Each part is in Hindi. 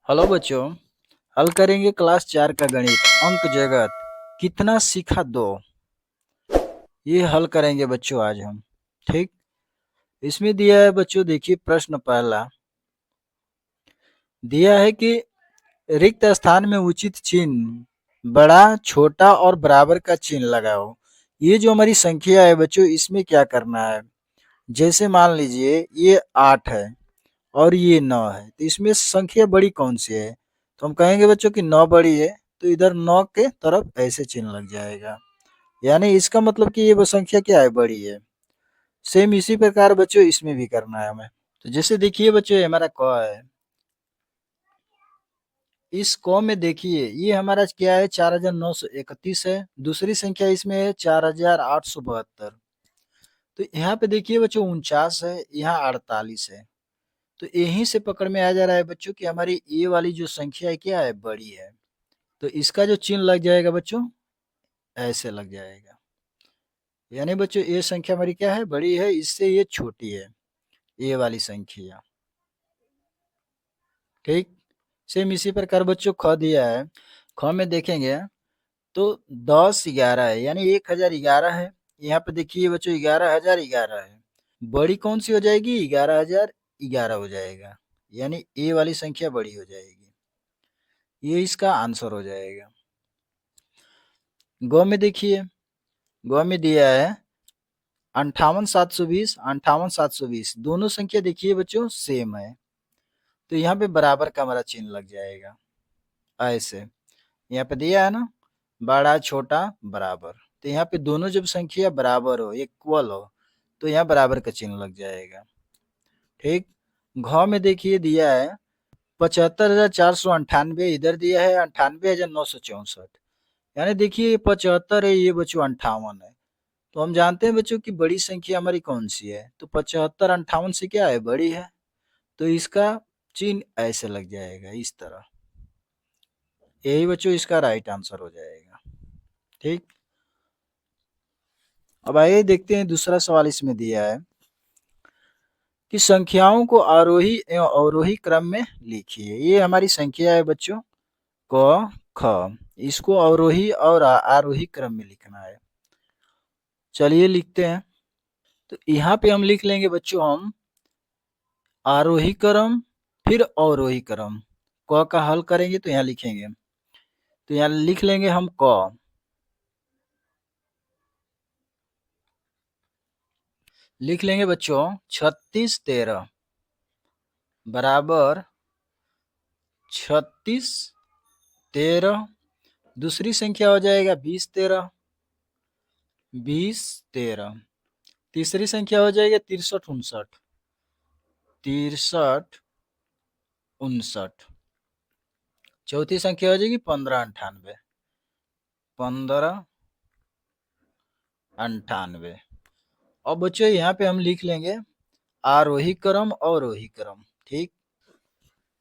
हेलो बच्चों। हल करेंगे क्लास 4 का गणित अंक जगत कितना सीखा दो। ये हल करेंगे बच्चों आज हम। ठीक। इसमें दिया है बच्चों, देखिए प्रश्न पहला दिया है कि रिक्त स्थान में उचित चिन्ह बड़ा छोटा और बराबर का चिन्ह लगाओ। ये जो हमारी संख्या है बच्चों, इसमें क्या करना है। जैसे मान लीजिए ये 8 है और ये 9 है, तो इसमें संख्या बड़ी कौन सी है। तो हम कहेंगे बच्चों कि 9 बड़ी है, तो इधर 9 के तरफ ऐसे चिन्ह लग जाएगा, यानी इसका मतलब कि ये वो संख्या क्या है, बड़ी है। सेम इसी प्रकार बच्चों इसमें भी करना है हमें। तो जैसे देखिए बच्चों, ये हमारा क है। इस क में देखिए ये हमारा क्या है, 4931 है। दूसरी संख्या इसमें है 4872। तो यहाँ पे देखिए बच्चों 49 है, यहाँ 48 है। तो यहीं से पकड़ में आ जा रहा है बच्चों कि हमारी ये वाली जो संख्या है क्या है, बड़ी है। तो इसका जो चिन्ह लग जाएगा बच्चों, ऐसे लग जाएगा। यानी बच्चों ये संख्या हमारी क्या है, बड़ी है, इससे ये छोटी है, ये वाली संख्या। ठीक। सेम इसी प्रकार बच्चों ख दिया है। ख में देखेंगे तो 1011 है, यानी 1011 है। यहाँ पे देखिए बच्चों 11011 है। बड़ी कौन सी हो जाएगी, 11011 हो जाएगा, यानी ये वाली संख्या बड़ी हो जाएगी। ये इसका आंसर हो जाएगा। ग में देखिए, ग में दिया है 58,720, 58,720 दोनों संख्या देखिए बच्चों सेम है। तो यहाँ पे बराबर का हमारा चिन्ह लग जाएगा ऐसे। यहाँ पे दिया है ना, बड़ा छोटा बराबर। तो यहाँ पे दोनों जब संख्या बराबर हो, इक्वल हो, तो यहाँ बराबर का चिन्ह लग जाएगा। ठीक। घ में देखिए दिया है 75,498, इधर दिया है 98,964। यानी देखिए ये 75 है, ये बच्चों 58 है। तो हम जानते हैं बच्चों कि बड़ी संख्या हमारी कौन सी है, तो 75 58 से क्या है, बड़ी है। तो इसका चिन्ह ऐसे लग जाएगा, इस तरह। यही बच्चों इसका राइट आंसर हो जाएगा। ठीक। अब आइए देखते हैं दूसरा सवाल इसमें दिया है कि संख्याओं को आरोही एवं अवरोही क्रम में लिखिए। ये हमारी संख्या है बच्चों क ख, इसको अवरोही और आरोही क्रम में लिखना है। चलिए लिखते हैं। तो यहाँ पे हम लिख लेंगे बच्चों, हम आरोही क्रम फिर अवरोही क्रम। क का हल करेंगे तो यहाँ लिखेंगे, तो यहाँ लिख लेंगे हम क। लिख लेंगे बच्चों 36 13 बराबर 36 13। दूसरी संख्या हो जाएगा 20 13, 20 13। तीसरी संख्या हो जाएगी 63 59, 63 59। चौथी संख्या हो जाएगी 15 98, 15 98। और बच्चों यहाँ पे हम लिख लेंगे आरोही क्रम अवरोही क्रम। ठीक।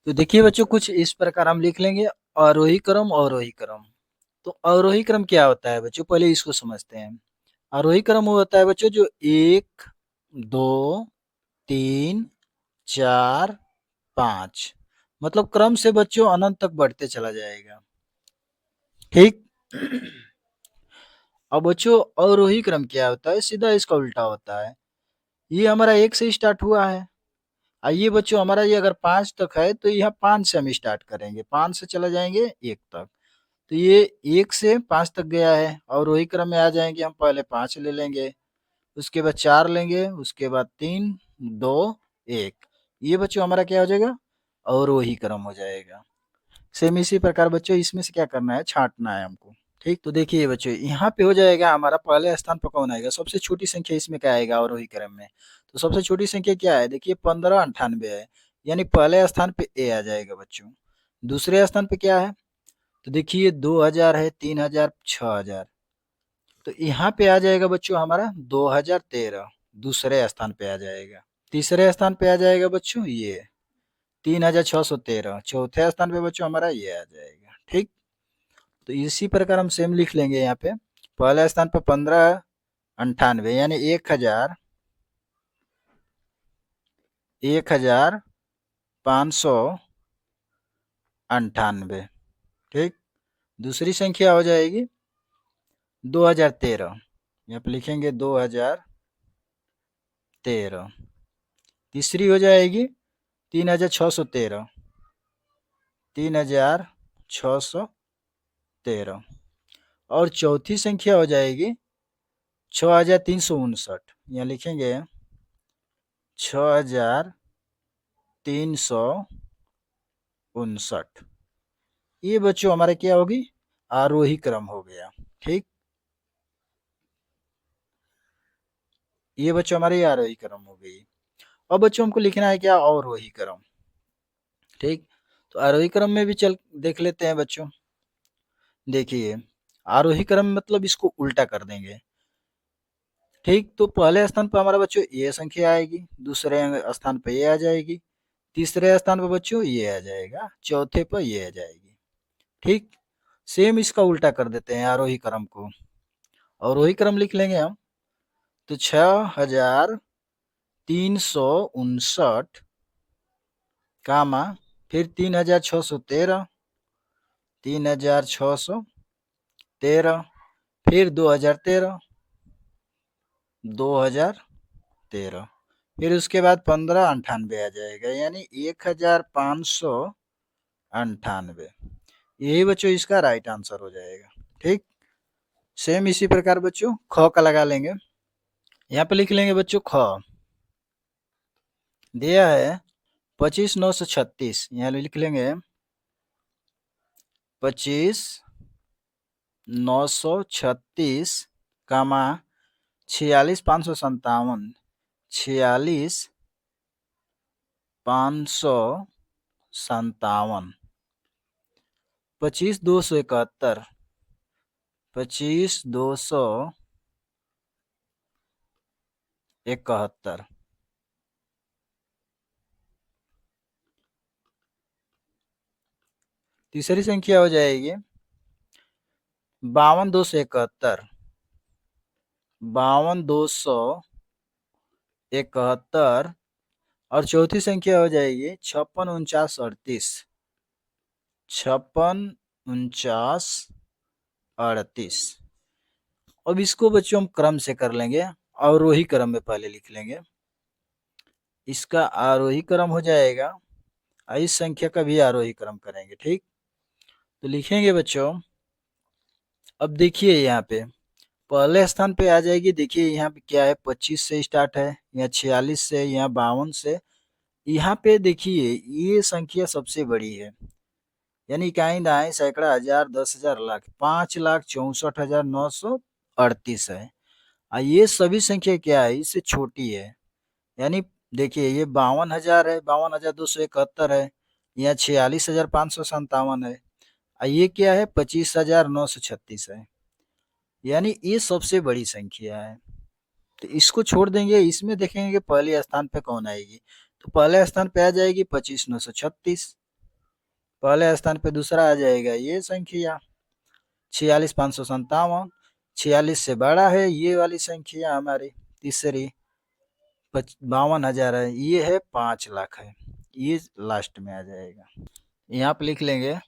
तो देखिए बच्चों कुछ इस प्रकार हम लिख लेंगे, आरोही क्रम अवरोही क्रम। तो अवरोही क्रम क्या होता है बच्चों, पहले इसको समझते हैं। आरोही क्रम वो होता है बच्चों जो 1 2 3 4 5, मतलब क्रम से बच्चों अनंत तक बढ़ते चला जाएगा। ठीक। अब बच्चों अवरोही क्रम क्या होता है, सीधा इसका उल्टा होता है। ये हमारा 1 से स्टार्ट हुआ है, आइए बच्चों हमारा ये अगर 5 तक है तो यहाँ 5 से हम स्टार्ट करेंगे, 5 से चला जाएंगे 1 तक। तो ये 1 से 5 तक गया है, अवरोही क्रम में आ जाएंगे हम, पहले 5 ले लेंगे, उसके बाद 4 लेंगे, उसके बाद 3 2 1। ये बच्चों हमारा क्या हो जाएगा, अवरोही क्रम हो जाएगा। सेम इसी प्रकार बच्चों इसमें से क्या करना है, छांटना है हमको। ठीक। तो देखिए बच्चों यहाँ पे हो जाएगा हमारा, पहले स्थान पर कौन आएगा, सबसे छोटी संख्या इसमें क्या आएगा अवरोही क्रम में। तो सबसे छोटी संख्या क्या है, देखिए 1598 है, यानी पहले स्थान पे ए आ जाएगा बच्चों। दूसरे स्थान पे क्या है, तो देखिए 2000 है, 3000 6000। तो यहाँ पे आ जाएगा बच्चों हमारा 2013, दूसरे स्थान पे आ जाएगा। तीसरे स्थान पे आ जाएगा बच्चों ये 3613। चौथे स्थान पे बच्चों हमारा ये आ जाएगा। ठीक। तो इसी प्रकार हम सेम लिख लेंगे यहाँ पे, पहले स्थान पर 1598, यानी 1500 98। ठीक, दूसरी संख्या हो जाएगी 2013, यहाँ पे लिखेंगे 2013। तीसरी हो जाएगी 3613, 3613। और चौथी संख्या हो जाएगी 6359, यहाँ लिखेंगे 6359। ये बच्चों हमारा क्या होगी, आरोही क्रम हो गया। ठीक, ये बच्चों हमारी आरोही क्रम हो गई। अब बच्चों हमको लिखना है क्या, अवरोही क्रम। ठीक, तो आरोही क्रम में भी चल देख लेते हैं बच्चों। देखिए, आरोही क्रम मतलब इसको उल्टा कर देंगे। ठीक, तो पहले स्थान पर हमारा बच्चों ये संख्या आएगी, दूसरे स्थान पर ये आ जाएगी, तीसरे स्थान पर बच्चों ये आ जाएगा, चौथे पर ये आ जाएगी। ठीक, सेम इसका उल्टा कर देते हैं आरोही क्रम को। अवरोही क्रम लिख लेंगे हम, तो 6359 कामा, फिर 3613, 3613, फिर 2013, 2013, फिर उसके बाद 1598 आ जाएगा, यानी 1598। यही बच्चों इसका राइट आंसर हो जाएगा। ठीक, सेम इसी प्रकार बच्चों ख का लगा लेंगे। यहाँ पे लिख लेंगे बच्चों ख, दिया है 25936, यहाँ लिख लेंगे 25936 कामा 46557, 46557, 25271, 25271। तीसरी संख्या हो जाएगी 52271, 52271। और चौथी संख्या हो जाएगी 564938, 564938। अब इसको बच्चों हम क्रम से कर लेंगे, अवरोही क्रम में पहले लिख लेंगे। इसका आरोही क्रम हो जाएगा, इस संख्या का भी आरोही क्रम करेंगे। ठीक, तो लिखेंगे बच्चों, अब देखिए यहाँ पे पहले स्थान पे आ जाएगी। देखिए यहाँ पे क्या है, 25 से स्टार्ट है, यहाँ 46 से, यहाँ 52 से। यहाँ पे देखिए ये संख्या सबसे बड़ी है, यानी इकाई दहाई सैकड़ा हजार 10,000 लाख, 5,64,938 है। और ये सभी संख्या क्या है, इससे छोटी है। यानी देखिए ये 52,000 है, 52,271 है, यहाँ 46,557 है, और ये क्या है 25,936 है। यानी ये सबसे बड़ी संख्या है। तो इसको छोड़ देंगे, इसमें देखेंगे पहले स्थान पे कौन आएगी। तो पहले स्थान पे आ जाएगी 25,936, पहले स्थान पे दूसरा आ जाएगा ये संख्या 46,557, 46 से बड़ा है ये वाली संख्या हमारी तीसरी 52,000 है, ये है 5 लाख है, ये लास्ट में आ जाएगा। यहाँ पे लिख लेंगे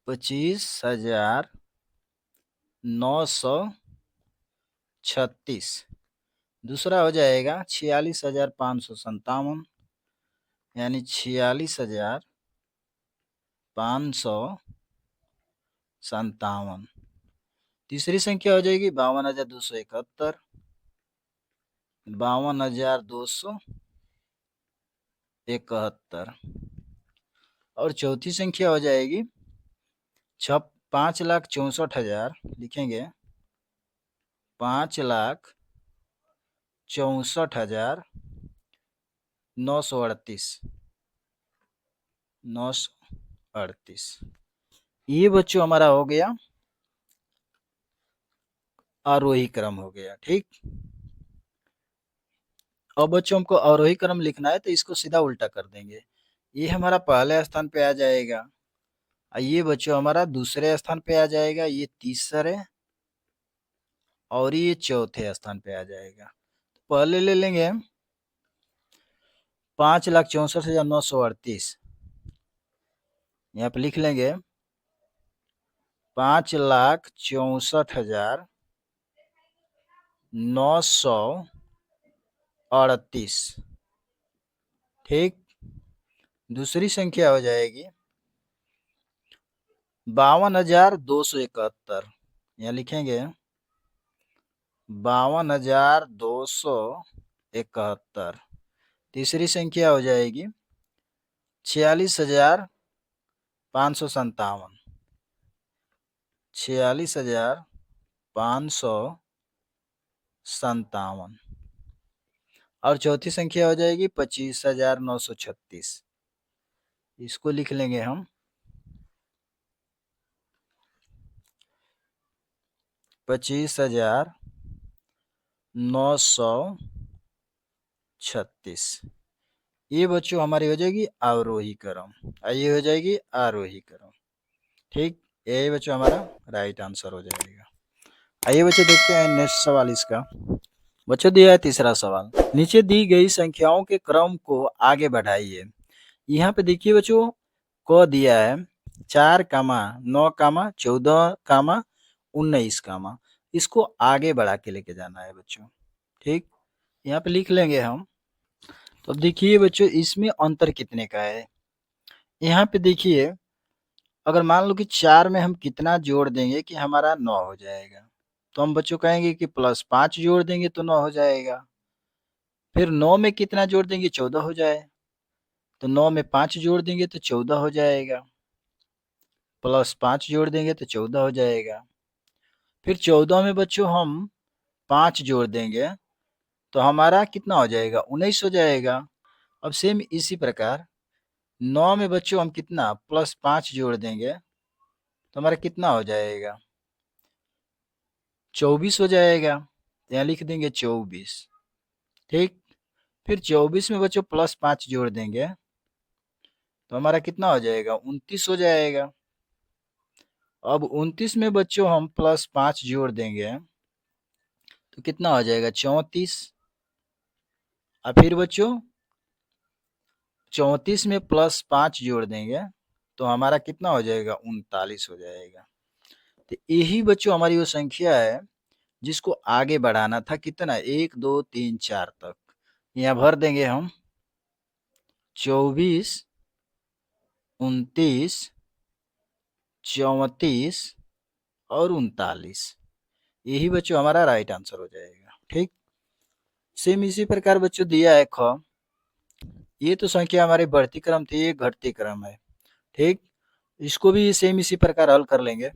25,936। दूसरा हो जाएगा 46,557, यानी 46,557। तीसरी संख्या हो जाएगी 52,271, 52,271। और चौथी संख्या हो जाएगी 5,64,000, लिखेंगे 5,64,938, 938। ये बच्चों हमारा हो गया आरोही क्रम हो गया। ठीक, अब बच्चों हमको अवरोही क्रम लिखना है, तो इसको सीधा उल्टा कर देंगे। ये हमारा पहले स्थान पे आ जाएगा, ये बच्चों हमारा दूसरे स्थान पे आ जाएगा, ये तीसरे, और ये चौथे स्थान पे आ जाएगा। तो पहले ले लेंगे 5,64,938, यहाँ पे लिख लेंगे 5,64,938। ठीक। दूसरी संख्या हो जाएगी 52,271। यहाँ लिखेंगे 52,271। तीसरी संख्या हो जाएगी 46,557। 46,557। और चौथी संख्या हो जाएगी 25,936। इसको लिख लेंगे हम 25,936। ये बच्चों हमारी हो जाएगी अवरोही क्रम, और ये हो जाएगी आरोही क्रम। ठीक, यही बच्चों हमारा राइट आंसर हो जाएगा। आइए बच्चों देखते हैं नेक्स्ट सवाल इसका। बच्चों दिया है तीसरा सवाल, नीचे दी गई संख्याओं के क्रम को आगे बढ़ाइए। यहाँ पे देखिए बच्चों को दिया है 4,9,14,19। इसको आगे बढ़ा के लेके जाना है बच्चों। ठीक, यहाँ पे लिख लेंगे हम। तो अब देखिए बच्चों इसमें अंतर कितने का है। यहाँ पे देखिए अगर मान लो कि 4 में हम कितना जोड़ देंगे कि हमारा 9 हो जाएगा, तो हम बच्चों कहेंगे कि +5 जोड़ देंगे तो 9 हो जाएगा। फिर 9 में कितना जोड़ देंगे 14 हो जाए, तो 9 में 5 जोड़ देंगे तो 14 हो जाएगा। +5 जोड़ देंगे तो 14 हो जाएगा। फिर 14 में बच्चों हम 5 जोड़ देंगे तो हमारा कितना हो जाएगा 19 हो जाएगा। अब सेम इसी प्रकार 9 में बच्चों हम कितना +5 जोड़ देंगे तो हमारा कितना हो जाएगा 24 हो जाएगा। तो यहाँ लिख देंगे 24। ठीक, फिर 24 में बच्चों +5 जोड़ देंगे तो हमारा कितना हो जाएगा 29 हो जाएगा। अब 29 में बच्चों हम +5 जोड़ देंगे तो कितना हो जाएगा 34। और फिर बच्चों 34 में +5 जोड़ देंगे तो हमारा कितना हो जाएगा 39 हो जाएगा। तो यही बच्चों हमारी वो संख्या है जिसको आगे बढ़ाना था कितना 1 2 3 4 तक। यहाँ भर देंगे हम 24, 29, 34 और 39। यही बच्चों हमारा राइट आंसर हो जाएगा। ठीक, सेम इसी प्रकार बच्चों दिया है ख। ये तो संख्या हमारी बढ़ती क्रम थी, ये घटती क्रम है। ठीक, इसको भी सेम इसी प्रकार हल कर लेंगे।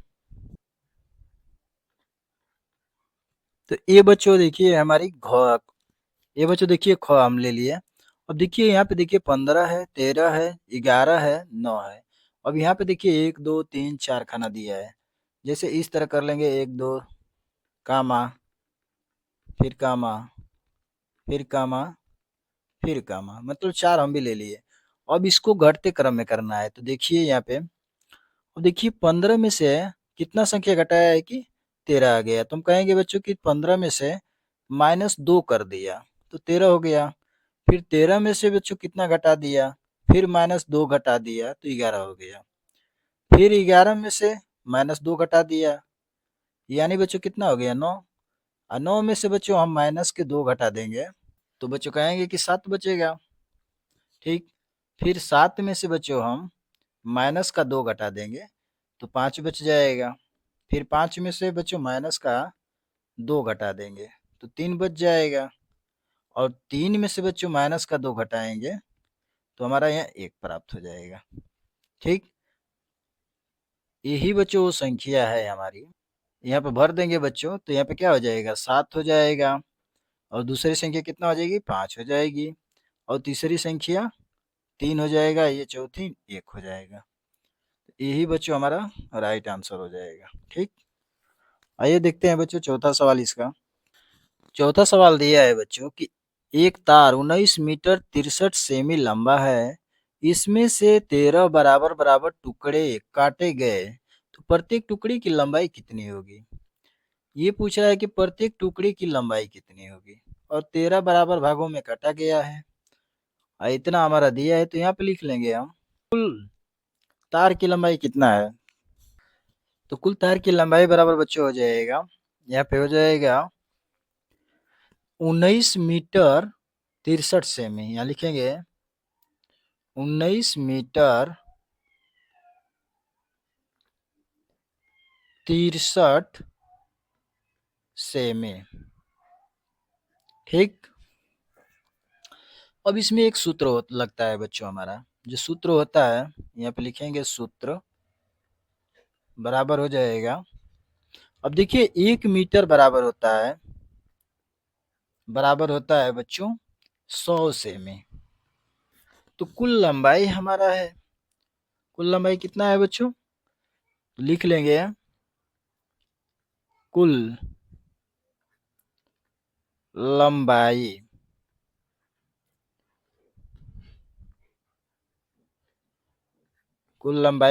तो ये बच्चों देखिए हमारी घ, ये बच्चों देखिए ख हम ले लिए। अब देखिए यहाँ पे देखिए 15 है, 13 है, 11 है, 9 है। अब यहाँ पे देखिए 1 2 3 4 खाना दिया है। जैसे इस तरह कर लेंगे 1 2 कामा, फिर कामा, फिर कामा, फिर कामा, मतलब 4 हम भी ले लिए। अब इसको घटते क्रम में करना है। तो देखिए यहाँ पे अब देखिए 15 में से कितना संख्या घटाया है कि 13 आ गया। तो हम कहेंगे बच्चों कि 15 में से -2 कर दिया तो 13 हो गया। फिर 13 में से बच्चों कितना घटा दिया, फिर -2 घटा दिया तो 11 हो गया। फिर 11 में से -2 घटा दिया यानी बच्चों कितना हो गया 9। और 9 में से बच्चों हम -2 घटा देंगे तो बच्चों कहेंगे कि 7 बचेगा। ठीक, फिर 7 में से बच्चों हम -2 घटा देंगे तो 5 बच जाएगा। फिर 5 में से बच्चों -2 घटा देंगे तो 3 बच जाएगा। और 3 में से बच्चों -2 घटाएंगे तो हमारा यहाँ 1 प्राप्त हो जाएगा। ठीक, यही बच्चों वो संख्या है हमारी। यहाँ पे भर देंगे बच्चों तो यहाँ पे क्या हो जाएगा 7 हो जाएगा। और दूसरी संख्या कितना हो जाएगी 5 हो जाएगी। और तीसरी संख्या 3 हो जाएगा, ये चौथी 1 हो जाएगा। यही बच्चों हमारा राइट आंसर हो जाएगा। ठीक, आइए देखते हैं बच्चों चौथा सवाल इसका। चौथा सवाल दिया है बच्चों कि एक तार 19 मीटर 63 सेमी लंबा है, इसमें से 13 बराबर बराबर टुकड़े काटे गए तो प्रत्येक टुकड़े की लंबाई कितनी होगी। ये पूछ रहा है कि प्रत्येक टुकड़े की लंबाई कितनी होगी और 13 बराबर भागों में काटा गया है। इतना हमारा दिया है तो यहाँ पे लिख लेंगे हम कुल तार की लंबाई कितना है? तो कुल तार की लंबाई बराबर बच्चों हो जाएगा, यहाँ पे हो जाएगा 19 मीटर 63 सेमी। यहाँ लिखेंगे 19 मीटर 63 सेमी। ठीक। अब इसमें एक सूत्र लगता है बच्चों हमारा, जो सूत्र होता है यहाँ पे लिखेंगे सूत्र बराबर हो जाएगा। अब देखिए 1 मीटर बराबर होता है बच्चों 100 सेमी। तो कुल लंबाई हमारा है, कुल लंबाई कितना है बच्चों? लिख लेंगे कुल लंबाई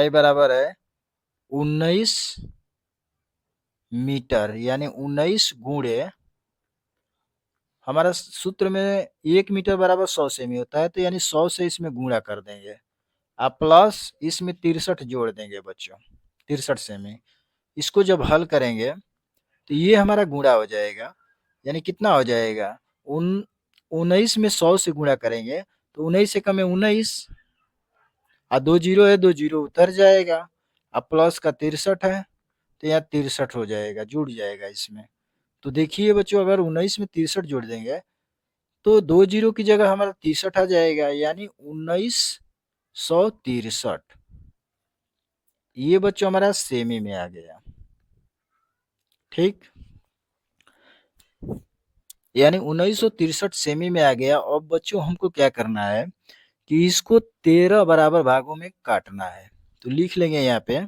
बराबर है 19 मीटर, यानी 19 गुणे हमारा सूत्र में 1 मीटर बराबर 100 सेमी होता है, तो यानी 100 से इसमें गुणा कर देंगे, आप प्लस इसमें 63 जोड़ देंगे बच्चों, 63 सेमी। इसको जब हल करेंगे तो ये हमारा गुणा हो जाएगा, यानी कितना हो जाएगा? 19 में 100 से गुणा करेंगे तो 19 से कम है 19, और 2 जीरो है, 2 जीरो उतर जाएगा, अब प्लस का 63 है तो यहाँ 63 हो जाएगा, जुड़ जाएगा इसमें। तो देखिए बच्चों, अगर 19 में 63 जोड़ देंगे तो 2 जीरो की जगह हमारा 63 आ जाएगा, यानी 1963। ये बच्चों हमारा सेमी में आ गया। ठीक, यानी 1963 सेमी में आ गया। अब बच्चों हमको क्या करना है कि इसको 13 बराबर भागों में काटना है। तो लिख लेंगे यहाँ पे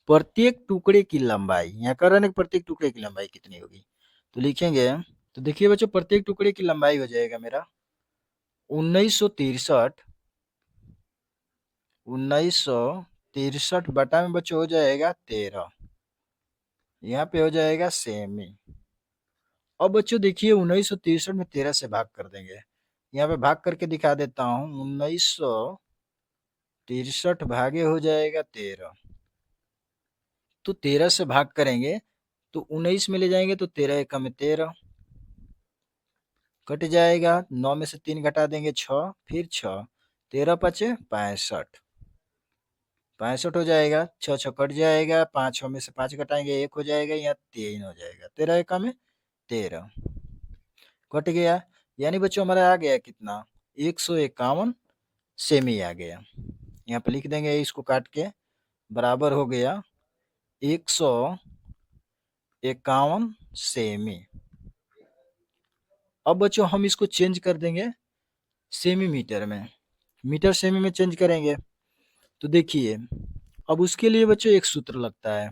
प्रत्येक टुकड़े की लंबाई, यहाँ कर रहे हैं प्रत्येक टुकड़े की लंबाई कितनी होगी, तो लिखेंगे। तो देखिए बच्चों, प्रत्येक टुकड़े की लंबाई हो जाएगा मेरा 1963 बटा में बच्चों हो जाएगा 13, यहाँ पे हो जाएगा सेमी। अब बच्चों देखिए 1963 में 13 से भाग कर देंगे, यहाँ पे भाग करके दिखा देता हूँ। 1963 भागे हो जाएगा 13, तो 13 से भाग करेंगे तो 19 में ले जाएंगे तो 13 एकम में 13 कट जाएगा, 9 में से 3 घटा देंगे 6, फिर 6, 13 पचे 65, 65 हो जाएगा, 6 6 कट जाएगा, 5 6 में से 5 घटाएंगे 1 हो जाएगा, यहाँ 3 हो जाएगा, 13 एकम में 13 कट गया। यानी बच्चों हमारा आ गया कितना? 151 सेमी आ गया। यहाँ पे लिख देंगे इसको काट के, बराबर हो गया 151 सेमी। अब बच्चों हम इसको चेंज कर देंगे सेमी मीटर में, मीटर सेमी में चेंज करेंगे। तो देखिए अब उसके लिए बच्चों एक सूत्र लगता है,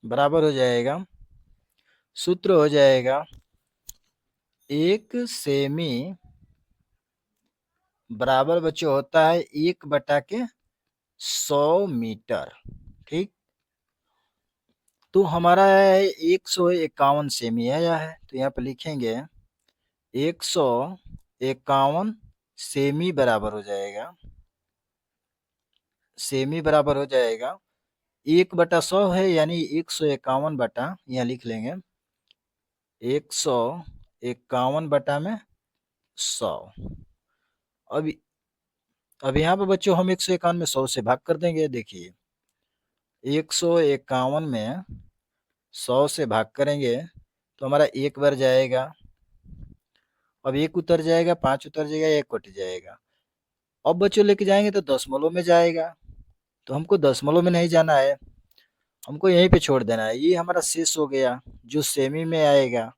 बराबर हो जाएगा, सूत्र हो जाएगा 1 सेमी बराबर बच्चों होता है 1/100 मीटर। ठीक, तो हमारा है 151 सेमी आया है, तो यहाँ पे लिखेंगे 151 सेमी बराबर हो जाएगा, सेमी बराबर हो जाएगा 1/100 है, यानी 151 बटा, यहाँ लिख लेंगे 151 बटा में 100। अब यहाँ पे बच्चों हम 151 में 100 से भाग कर देंगे। देखिए 151 में 100 से भाग करेंगे तो हमारा 1 बार जाएगा, अब 1 उतर जाएगा, 5 उतर जाएगा, 1 कट जाएगा। अब बच्चों लेके जाएंगे तो दशमलव में जाएगा, तो हमको दशमलव में नहीं जाना है, हमको यहीं पे छोड़ देना है। ये हमारा शेष हो गया जो सेमी में आएगा,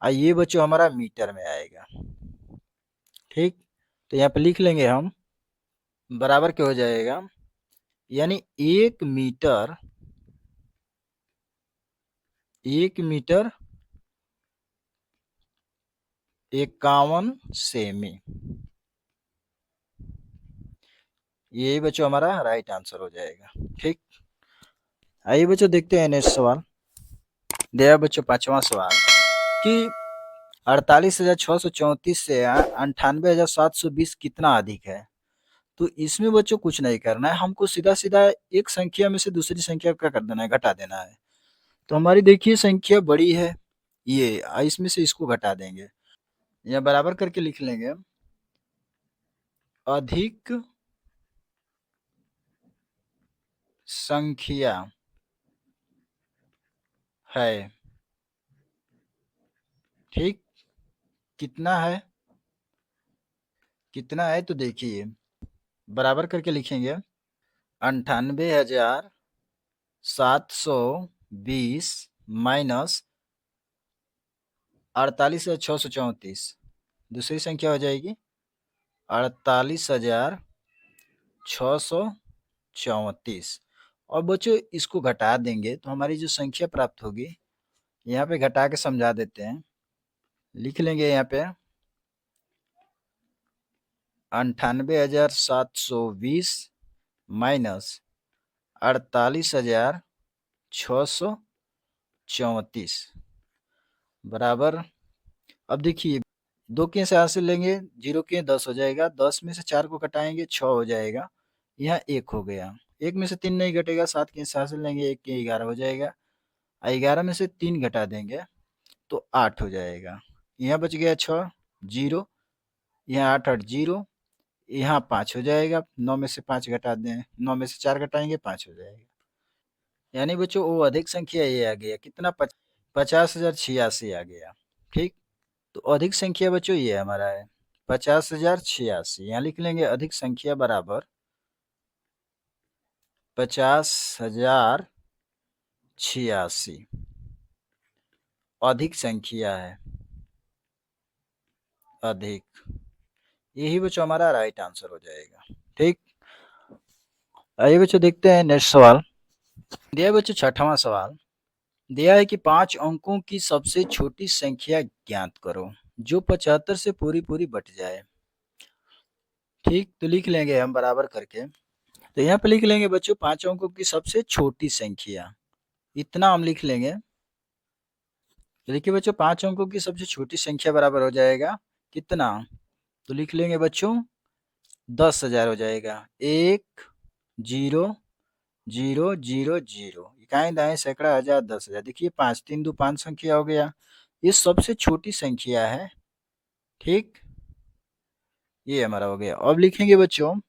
और ये बच्चों हमारा मीटर में आएगा। ठीक, तो यहाँ पे लिख लेंगे हम, बराबर क्या हो जाएगा, यानी 1 मीटर 51 सेमी, यही बच्चों हमारा राइट आंसर हो जाएगा। ठीक, आइए बच्चों देखते हैं नेक्स्ट सवाल। दिया बच्चों 5वां सवाल कि 48,634 से 98,720 कितना अधिक है। तो इसमें बच्चों कुछ नहीं करना है, हमको सीधा-सीधा एक संख्या में से दूसरी संख्या को क्या कर देना है, घटा देना है। तो हमारी देखिए संख्या बड़ी है, ये इसमें से इसको घटा देंगे, या बराबर करके लिख लेंगे, अधिक संख्या है, ठीक? कितना है? कितना है तो देखिए, बराबर करके लिखेंगे 98,720 माइनस 48,634। दूसरी संख्या हो जाएगी 48,634। और बच्चों इसको घटा देंगे तो हमारी जो संख्या प्राप्त होगी, यहाँ पे घटा के समझा देते हैं, लिख लेंगे यहाँ पे 98,720 माइनस 48,634 बराबर। अब देखिए, 2 के यहाँ से लेंगे, 0 के 10 हो जाएगा, 10 में से 4 को घटाएंगे 6 हो जाएगा, यहाँ 1 हो गया, 1 में से 3 नहीं घटेगा, 7 के यहाँ से लेंगे, 1 के 11 हो जाएगा, 11 में से 3 घटा देंगे तो 8 हो जाएगा, यहाँ बच गया 6, 0, यहाँ 8 8 0, यहाँ 5 हो जाएगा, 9 में से 5 घटा दें, 9 में से 4 घटाएंगे 5 हो जाएगा। यानी बच्चों वो अधिक संख्या ये आ गया, कितना? 50,086 आ गया, ठीक? तो अधिक संख्या बच्चों ये हमारा है 50,086। यहाँ लिख लेंगे अधिक संख्या बराबर 50,086 अधिक संख्या है, अधिक। यही बच्चों हमारा राइट आंसर हो जाएगा, ठीक? आइए बच्चों देखते हैं नेक्स्ट सवाल। दिया है बच्चों 6वां सवाल, दिया है कि 5 अंकों की सबसे छोटी संख्या ज्ञात करो जो 75 से पूरी पूरी बट जाए, ठीक? तो लिख लेंगे हम बराबर करके, तो यहाँ पे लिख लेंगे बच्चों 5 अंकों की सबसे छोटी संख्या, इतना हम लिख लेंगे। तो देखिए बच्चों 5 अंकों की सबसे छोटी संख्या बराबर हो जाएगा कितना? तो लिख लेंगे बच्चों 10,000 हो जाएगा, 1 0 0 0 0, इकाई दाएं सैकड़ा हजार 10,000। देखिए 5 3 2 5 संख्या हो गया, ये सबसे छोटी संख्या है, ठीक? ये हमारा हो गया। अब लिखेंगे बच्चों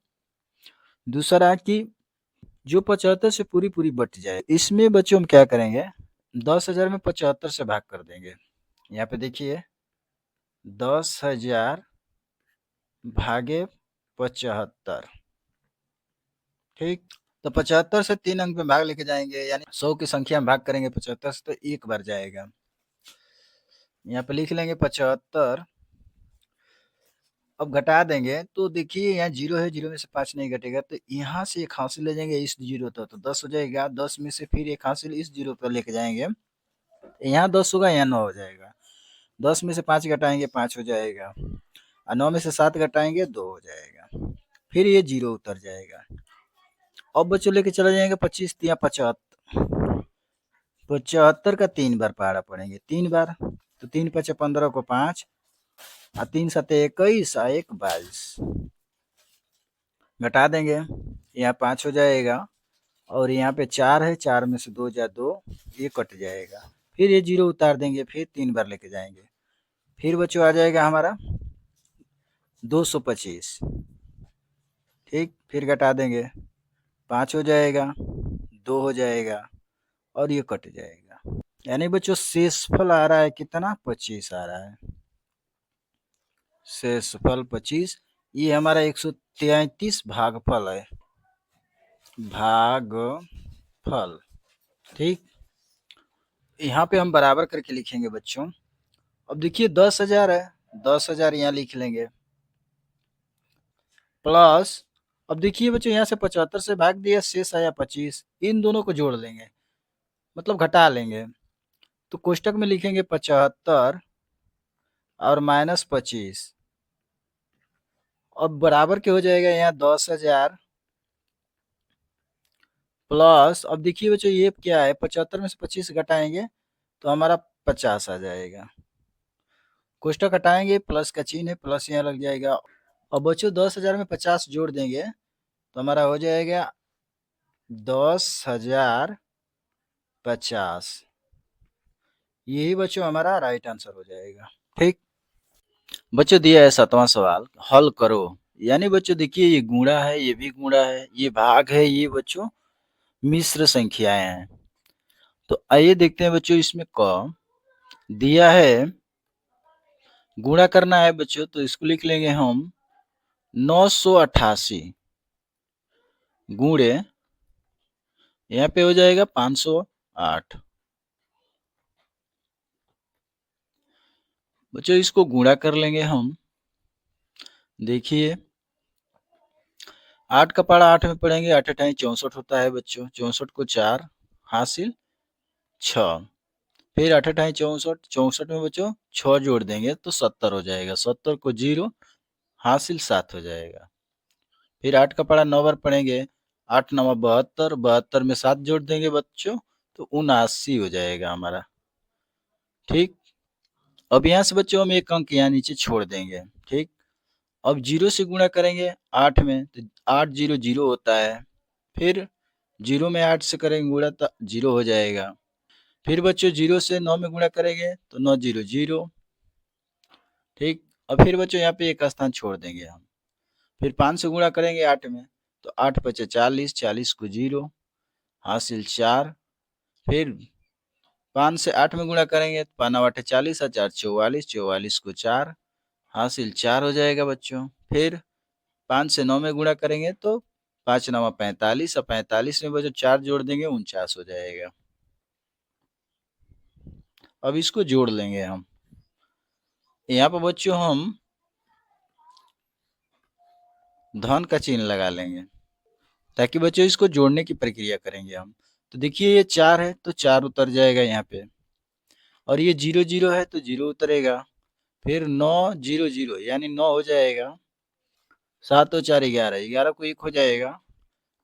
दूसरा कि जो 75 से पूरी पूरी बट जाए, इसमें बच्चों हम क्या करेंगे, 10,000 में 75 से भाग कर देंगे। यहाँ पे देखिए 10,000 भागे 75, ठीक? तो 75 से 3 अंक में भाग लेके जाएंगे, यानी 100 की संख्या में भाग करेंगे 75 से तो 1 बार जाएगा। यहाँ पे लिख लेंगे 75, अब घटा देंगे तो देखिए यहाँ 0 है, 0 में से 5 नहीं घटेगा, तो यहाँ से 1 हासिल ले जाएंगे इस 0 तक, तो 10 हो जाएगा, 10 में से फिर 1 हासिल इस 0 पर लेके जाएंगे, यहाँ 10 होगा, यहाँ 9 हो जाएगा, 10 में से 5 घटाएंगे 5 हो जाएगा, और 9 में से 7 घटाएंगे 2 हो जाएगा, फिर ये 0 उतर जाएगा। अब बच्चों लेके चले जाएंगे 25 या 75, 75 का 3 बार पहाड़ा पड़ेंगे, 3 बार, तो 3 5 15 को 5, और 3 7 21 और 1 22, घटा देंगे, यहाँ 5 हो जाएगा, और यहाँ पे 4 है, 4 में से 2 जा 2, ये कट जाएगा, फिर ये 0 उतार देंगे, फिर 3 बार लेके जाएंगे, फिर बच्चों आ जाएगा हमारा 225, ठीक? फिर घटा देंगे, 5 हो जाएगा, 2 हो जाएगा, और ये कट जाएगा, यानी बच्चों शेषफल आ रहा है कितना? 25 आ रहा है, शेषफल 25। ये हमारा 133 भागफल है, भागफल, ठीक? यहाँ पे हम बराबर करके लिखेंगे बच्चों। अब देखिए 10,000 है, 10,000 यहाँ लिख लेंगे, प्लस, अब देखिए बच्चों यहाँ से 75 से भाग दिया, शेष आया 25, इन दोनों को जोड़ लेंगे, मतलब घटा लेंगे, तो कोष्टक में लिखेंगे 75 और माइनस 25, अब बराबर के हो जाएगा यहाँ 10,000 प्लस, अब देखिए बच्चों ये क्या है, 75 में से 25 घटाएंगे तो हमारा 50 आ जाएगा, कोष्टक हटाएंगे, प्लस का चिन्ह है, प्लस यहाँ लग जाएगा, और बच्चों 10,000 में 50 जोड़ देंगे तो हमारा हो जाएगा 10,050। यही बच्चों हमारा राइट आंसर हो जाएगा। ठीक बच्चों, दिया है 7वां सवाल, हल करो। यानी बच्चों देखिए, ये गुणा है, ये भी गुणा है, ये भाग है, ये बच्चों मिश्र संख्याएं हैं। तो आइए देखते हैं बच्चों, इसमें क दिया है गुणा करना है बच्चों, तो इसको लिख लेंगे हम 988 गुणे, यहाँ पे हो जाएगा 508। बच्चों इसको गुणा कर लेंगे हम। देखिए 8 का पढ़ा 8 में पढ़ेंगे, 8 अठाई 64 होता है बच्चों, 64 को 4 हासिल 6, फिर 8 अठाई 64, 64 में बच्चों 6 जोड़ देंगे तो 70 हो जाएगा, 70 को 0 हासिल 7 हो जाएगा। फिर 8 का पढ़ा 9 बार पढ़ेंगे, 8 9 72, 72 में 7 जोड़ देंगे बच्चों तो 79 हो जाएगा हमारा। ठीक, अब यहाँ से बच्चों हम एक अंक यहाँ नीचे छोड़ देंगे। ठीक, अब 0 से गुणा करेंगे 8 में तो 8 0 0 होता है, फिर 0 में 8 से करेंगे गुणा तो 0 हो जाएगा। फिर बच्चों 0 से 9 में गुणा करेंगे तो 9 0 0। ठीक, अब फिर बच्चों यहाँ पे एक स्थान छोड़ देंगे हम। फिर 5 से गुणा करेंगे 8 में तो 8 पचे 40, 40 को 0 हासिल 4। फिर 5 से 8 में गुणा करेंगे तो 5 9 8 40 और 4 44, 44 को 4 हासिल 4 हो जाएगा बच्चों। फिर 5 से 9 में गुणा करेंगे तो 5 9 45 और 45 में बच्चों 4 जोड़ देंगे 49 हो जाएगा। अब इसको जोड़ लेंगे हम। यहाँ पर बच्चों हम धन का चिन्ह लगा लेंगे ताकि बच्चों इसको जोड़ने की प्रक्रिया करेंगे हम। तो देखिए ये 4 है तो 4 उतर जाएगा यहाँ पे, और ये 0 0 है तो 0 उतरेगा। फिर 9 0 0 यानी 9 हो जाएगा, 7 और 4 11, 11 को 1 हो जाएगा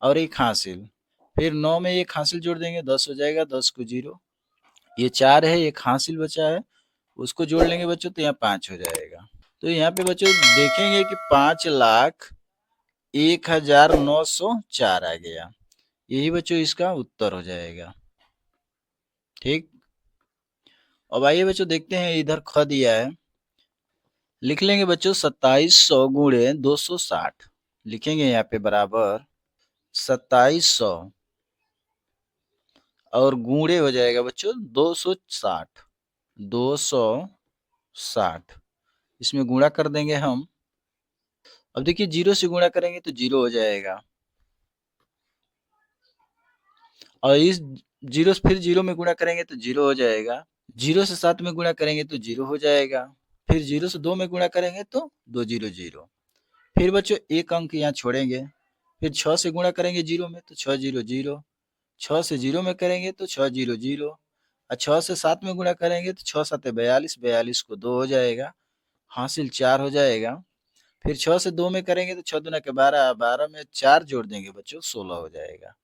और एक हासिल। फिर 9 में एक हासिल जोड़ देंगे 10 हो जाएगा, 10 को 0। ये 4 है, एक हासिल बचा है, उसको जोड़ लेंगे बच्चों तो यहाँ 5 हो जाएगा। तो यहाँ पे बच्चों देखेंगे कि 5,01,904 आ गया। यही बच्चों इसका उत्तर हो जाएगा। ठीक, अब आइए बच्चों देखते हैं, इधर ख दिया है, लिख लेंगे बच्चों 2700 गुणे 260। लिखेंगे यहाँ पे बराबर 2700 और गुणे हो जाएगा बच्चों 260, 260 इसमें गुणा कर देंगे हम। अब देखिए 0 से गुणा करेंगे तो 0 हो जाएगा, और इस 0 से फिर 0 में गुणा करेंगे तो 0 हो जाएगा। 0 से 7 में गुणा करेंगे तो 0 हो जाएगा। फिर 0 से 2 में गुणा करेंगे तो 2 0 0। फिर बच्चों एक अंक यहाँ छोड़ेंगे। फिर 6 से गुणा करेंगे 0 में तो 6 0 0। 6 से 0 में करेंगे तो 6 0 0, और 6 से 7 में गुणा करेंगे तो 6 7 42, 42 को 2 हो जाएगा, हासिल 4 हो जाएगा। फिर 6 से 2 में करेंगे तो 6 दूना के 12, 12 में 4 जोड़ देंगे बच्चों 16 हो जाएगा।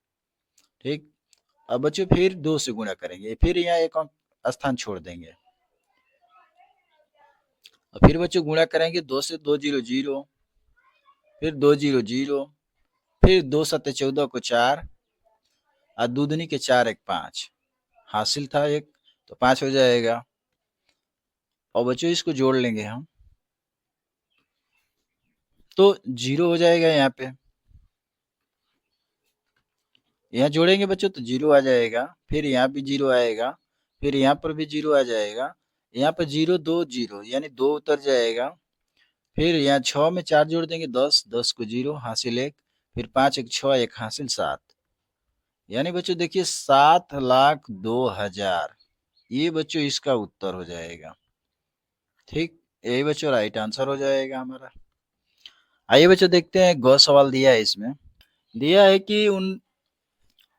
ठीक, अब बच्चों फिर 2 से गुणा करेंगे, फिर यहाँ एक अंक स्थान छोड़ देंगे, और फिर बच्चों गुणा करेंगे 2 से 2 0 0, फिर 2 0 0, फिर 2 7 14 को 4 और दूधनी के 4 1 5 हासिल था 1 तो 5 हो जाएगा। और बच्चों इसको जोड़ लेंगे हम तो 0 हो जाएगा। यहाँ पे यहाँ जोड़ेंगे बच्चों तो 0 आ जाएगा, फिर यहाँ भी 0 आएगा, फिर यहाँ पर भी 0 आ जाएगा, यहाँ पर 0 2 0 यानी 2 उतर जाएगा। फिर यहाँ 6 में 4 जोड़ देंगे 10, 10 को 0 हासिल 1, फिर 5 1 6 1 हासिल 7, यानी बच्चों देखिए 7,02,000, ये बच्चों इसका उत्तर हो जाएगा। ठीक, यही बच्चों राइट आंसर हो जाएगा हमारा। आइए बच्चों देखते हैं, गौ सवाल दिया है, इसमें दिया है कि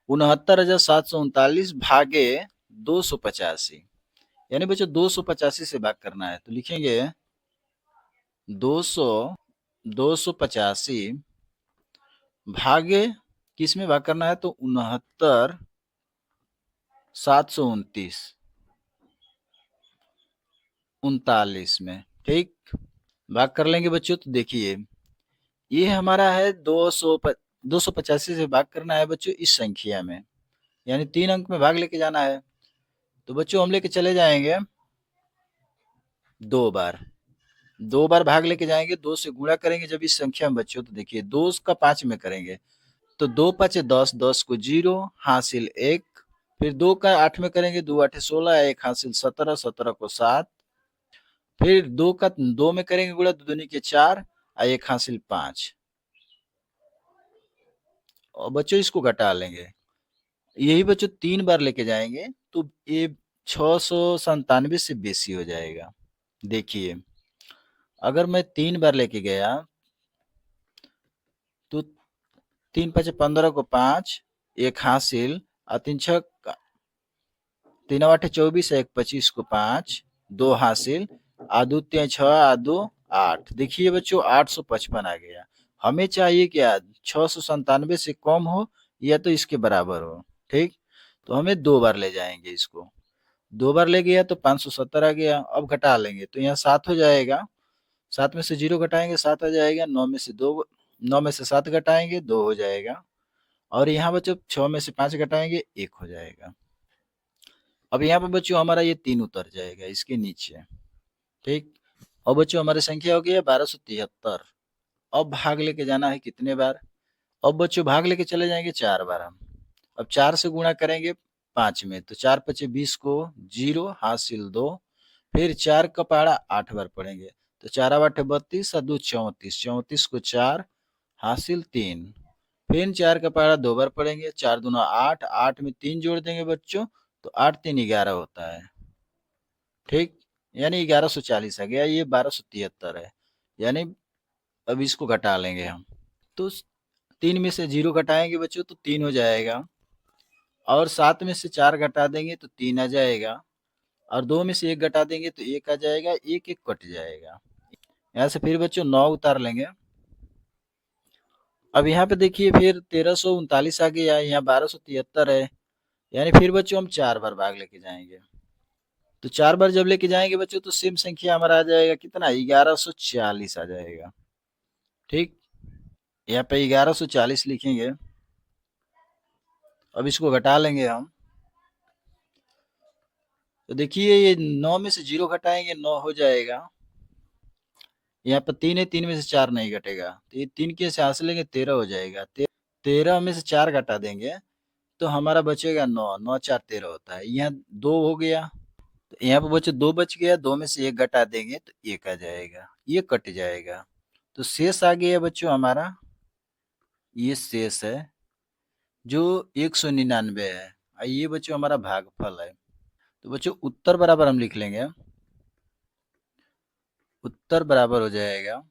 69,739 भागे 285, यानी बच्चों 285 से भाग करना है। तो लिखेंगे 200 285 भागे किस में भाग करना है तो 69,729 39 में। ठीक, भाग कर लेंगे बच्चों तो देखिए ये हमारा है 285 से भाग करना है बच्चों इस संख्या में, यानी 3 अंक में भाग लेके जाना है। तो बच्चों हम लेके चले जाएंगे 2 बार, 2 बार भाग लेके जाएंगे, 2 से गुणा करेंगे जब इस संख्या में बच्चों, तो देखिए 2 का 5 में करेंगे तो 2 5 10, 10 को 0 हासिल 1, फिर 2 का 8 में करेंगे, 2 8 16, 1 हासिल 17, 17 को 7, फिर 2 का 2 में करेंगे गुणा, 2 दूनी के 4 और 1 हासिल 5। और बच्चों इसको घटा लेंगे, यही बच्चों 3 बार लेके जाएंगे तो ये 697 से बेसी हो जाएगा। देखिए अगर मैं 3 बार लेके गया तो 3 5 15 को 5, 1 हासिल और 3 6 3 8 24, 1 25 को 5, 2 हासिल, आदू 3 6 आदू 8। देखिए बच्चों 855 आ गया। हमें चाहिए क्या, 697 से कम हो या तो इसके बराबर हो। ठीक, तो हमें 2 बार ले जाएंगे इसको, 2 बार ले गया तो 570 आ गया। अब घटा लेंगे तो यहाँ 7 हो जाएगा, 7 में से 0 घटाएंगे 7 आ जाएगा, 9 में से 7 घटाएंगे 2 हो जाएगा, और यहाँ बच्चों 6 में से 5 घटाएंगे 1 हो जाएगा। अब यहाँ पे बच्चों हमारा ये 3 उतर जाएगा इसके नीचे। ठीक, और बच्चों हमारी संख्या हो गई है 1273। अब भाग लेके जाना है कितने बार, अब बच्चों भाग लेके चले जाएंगे 4 बार हम। अब 4 से गुणा करेंगे 5 में, तो 4 5 20 को 0 हासिल 2, फिर 4 का पहाड़ा 8 बार पढ़ेंगे, तो 4 8 32 और 2 34, 34 को 4 हासिल 3, फिर 4 का पहाड़ा 2 बार पढ़ेंगे, 4 दूना 8, 8 में 3 जोड़ देंगे बच्चों तो 8 3 11 होता है। ठीक, यानी 1140 आ गया, ये 1273 है, यानी अब इसको घटा लेंगे हम। तो 3 में से 0 घटाएंगे बच्चों तो 3 हो जाएगा, और 7 में से 4 घटा देंगे तो 3 आ जाएगा, और 2 में से 1 घटा देंगे तो 1 आ जाएगा, 1 1 कट जाएगा। यहाँ से फिर बच्चों 9 उतार लेंगे। अब यहाँ पे देखिए फिर 1339 आ गया, यहाँ 1273 है, यानी फिर बच्चों हम 4 बार भाग लेके जाएंगे। तो 4 बार जब लेके जाएंगे बच्चों तो सेम संख्या हमारा आ जाएगा कितना, 1140 आ जाएगा। ठीक, यहाँ पे 1140 लिखेंगे। अब इसको घटा लेंगे हम, तो देखिए ये 9 में से 0 घटाएंगे 9 हो जाएगा, यहाँ पर 3 है, 3 में से 4 नहीं घटेगा तो ये 3 के से हासिल लेंगे 13 हो जाएगा, 13 में से 4 घटा देंगे तो हमारा बचेगा 9, 9 4 13 होता है, यहाँ 2 हो गया, तो यहाँ पर बच्चे 2 बच गया, 2 में से 1 घटा देंगे तो 1 आ जाएगा, ये कट जाएगा, तो शेष आ गया बच्चों हमारा, ये शेष है जो 199 है, और ये बच्चों हमारा भागफल है। तो बच्चों उत्तर बराबर हम लिख लेंगे, उत्तर बराबर हो जाएगा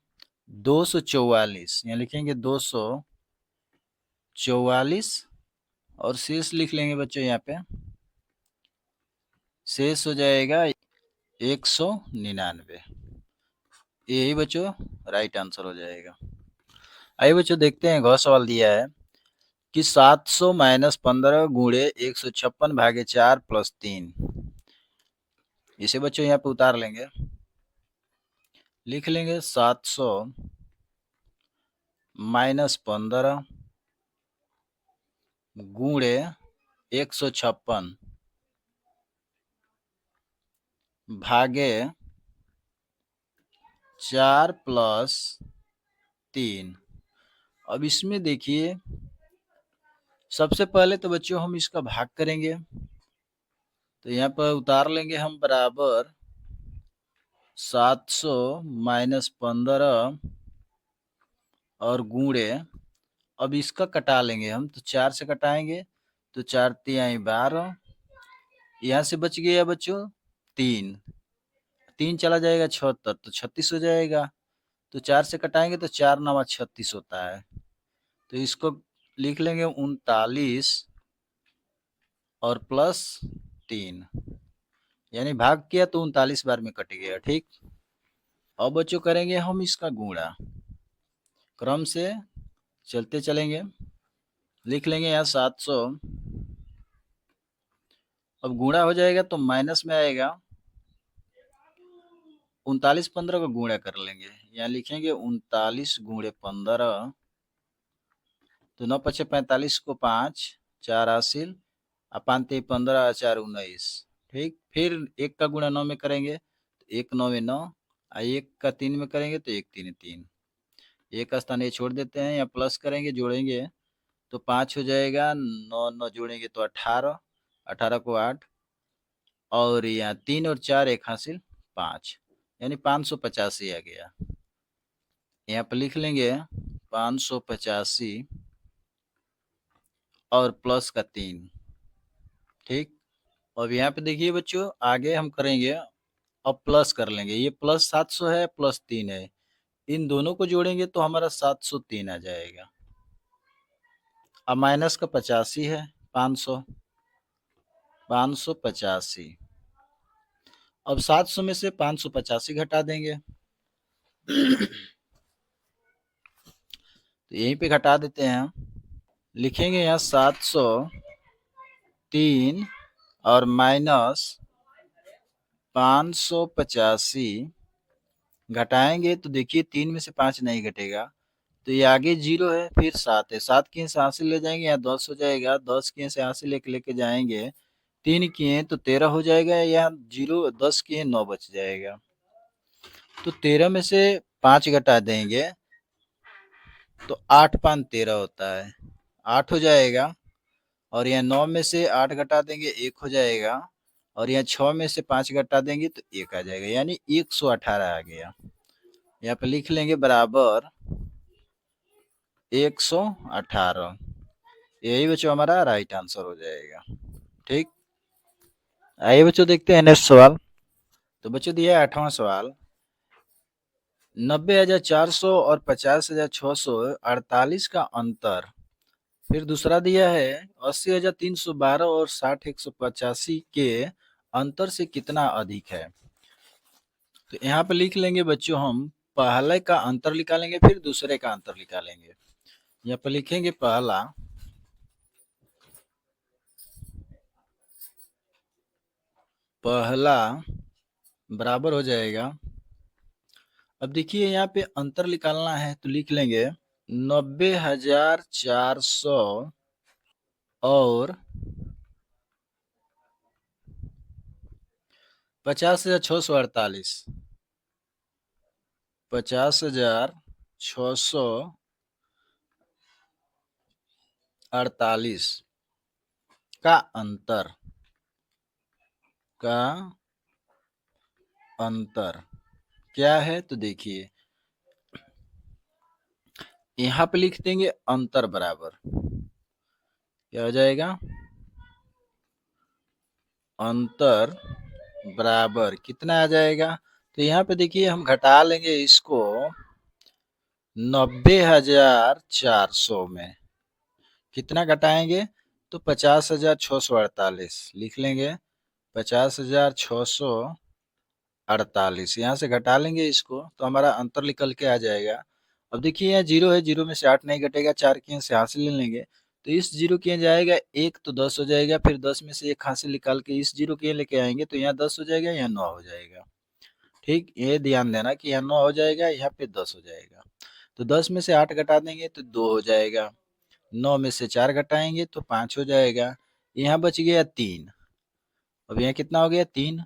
244, यहाँ लिखेंगे 244, और शेष लिख लेंगे बच्चों, यहाँ पे शेष हो जाएगा 199। यही बच्चों राइट आंसर हो जाएगा। आइए बच्चों देखते हैं, गौ सवाल दिया है कि 700 माइनस 15 गुणे 156 भागे 4 प्लस 3। इसे बच्चों यहाँ पे उतार लेंगे, लिख लेंगे 700 माइनस 15 गुणे 156 भागे 4 प्लस 3। अब इसमें देखिए सबसे पहले तो बच्चों हम इसका भाग करेंगे, तो यहाँ पर उतार लेंगे हम बराबर 700 माइनस 15 और गुणे, अब इसका कटा लेंगे हम, तो 4 से कटाएंगे तो 4 तिहाई 12, यहाँ से बच गया बच्चों 3, 3 चला जाएगा 76 तो 36 हो जाएगा, तो 4 से कटाएंगे तो 4 9 36 होता है, तो इसको लिख लेंगे 39 और प्लस 3, यानी भाग किया तो 39 बार में कट गया। ठीक, अब बच्चों करेंगे हम इसका गुणा, क्रम से चलते चलेंगे, लिख लेंगे यहाँ 700, अब गुणा हो जाएगा तो माइनस में आएगा, 39 15 का गुणा कर लेंगे। यहाँ लिखेंगे 39 गुणे 15, तो 9 पचे 45 को 5, 4 हासिल, 5 3 15, 4 19। ठीक, फिर 1 का गुणा 9 में करेंगे तो 1 9 में 9, 1 का 3 में करेंगे तो 1 3 3। 1 का स्थान ये छोड़ देते हैं, या प्लस करेंगे, जोड़ेंगे तो 5 हो जाएगा, 9 9 जोड़ेंगे तो 18, 18 को 8, और यहाँ 3 और 4 1 हासिल 5, यानी 585 आ गया। यहाँ पर लिख लेंगे 585 और प्लस का 3। ठीक, अब यहाँ पे देखिए बच्चों, आगे हम करेंगे, अब प्लस कर लेंगे। ये प्लस 700 है, प्लस 3 है, इन दोनों को जोड़ेंगे तो हमारा 703 आ जाएगा। अब माइनस का 85 है, 500, 585। अब 700 में से 585 घटा देंगे तो यहीं पे घटा देते हैं। लिखेंगे यहाँ 703 और माइनस 585 घटाएंगे तो देखिए 3 में से 5 नहीं घटेगा, तो ये आगे 0 है, फिर 7 है, 7 किए से हासिल ले जाएंगे, यहाँ 10 हो जाएगा, 10 किए से हासिल लेके जाएंगे, 3 किए तो 13 हो जाएगा, यहाँ 0 10 किए 9 बच जाएगा। तो 13 में से 5 घटा देंगे तो 8 5 13 होता है, 8 हो जाएगा, और यहाँ 9 में से 8 घटा देंगे 1 हो जाएगा, और यहाँ 6 में से 5 घटा देंगे तो 1 आ जाएगा, यानी 118 आ गया। यहाँ पे लिख लेंगे बराबर 118। यही बच्चों हमारा राइट आंसर हो जाएगा। ठीक, आइए बच्चों देखते हैं नेक्स्ट सवाल। तो बच्चों दिया है 8वां सवाल, 90,400 और 50,648 का अंतर। फिर दूसरा दिया है 80,312 और 60,185 के अंतर से कितना अधिक है। तो यहाँ पे लिख लेंगे बच्चों, हम पहले का अंतर निकालेंगे, फिर दूसरे का अंतर निकालेंगे। यहाँ पे लिखेंगे पहला बराबर हो जाएगा। अब देखिए यहाँ पे अंतर निकालना है तो लिख लेंगे 90,400 और 50,648, 50,648 का अंतर क्या है। तो देखिए यहाँ पे लिख देंगे अंतर बराबर, क्या हो जाएगा, अंतर बराबर कितना आ जाएगा। तो यहाँ पे देखिए हम घटा लेंगे इसको 90,400 में, कितना घटाएंगे तो 50,648 लिख लेंगे, 50,648 यहाँ से घटा लेंगे इसको तो हमारा अंतर निकल के आ जाएगा। अब देखिए यहाँ 0 है, 0 में से 8 नहीं घटेगा, 4 के यहाँ से हासिल ले लेंगे तो इस 0 के यहाँ जाएगा 1 तो 10 हो जाएगा, फिर 10 में से 1 हासिल निकाल के इस 0 के यहाँ लेके आएंगे तो यहाँ 10 हो जाएगा, यहाँ 9 हो जाएगा। ठीक, ये ध्यान देना कि यहाँ 9 हो जाएगा, यहाँ पे 10 हो जाएगा। तो 10 में से 8 घटा देंगे तो 2 हो जाएगा, 9 में से 4 घटाएंगे तो 5 हो जाएगा, यहाँ बच गया 3। अब यहाँ कितना हो गया 3,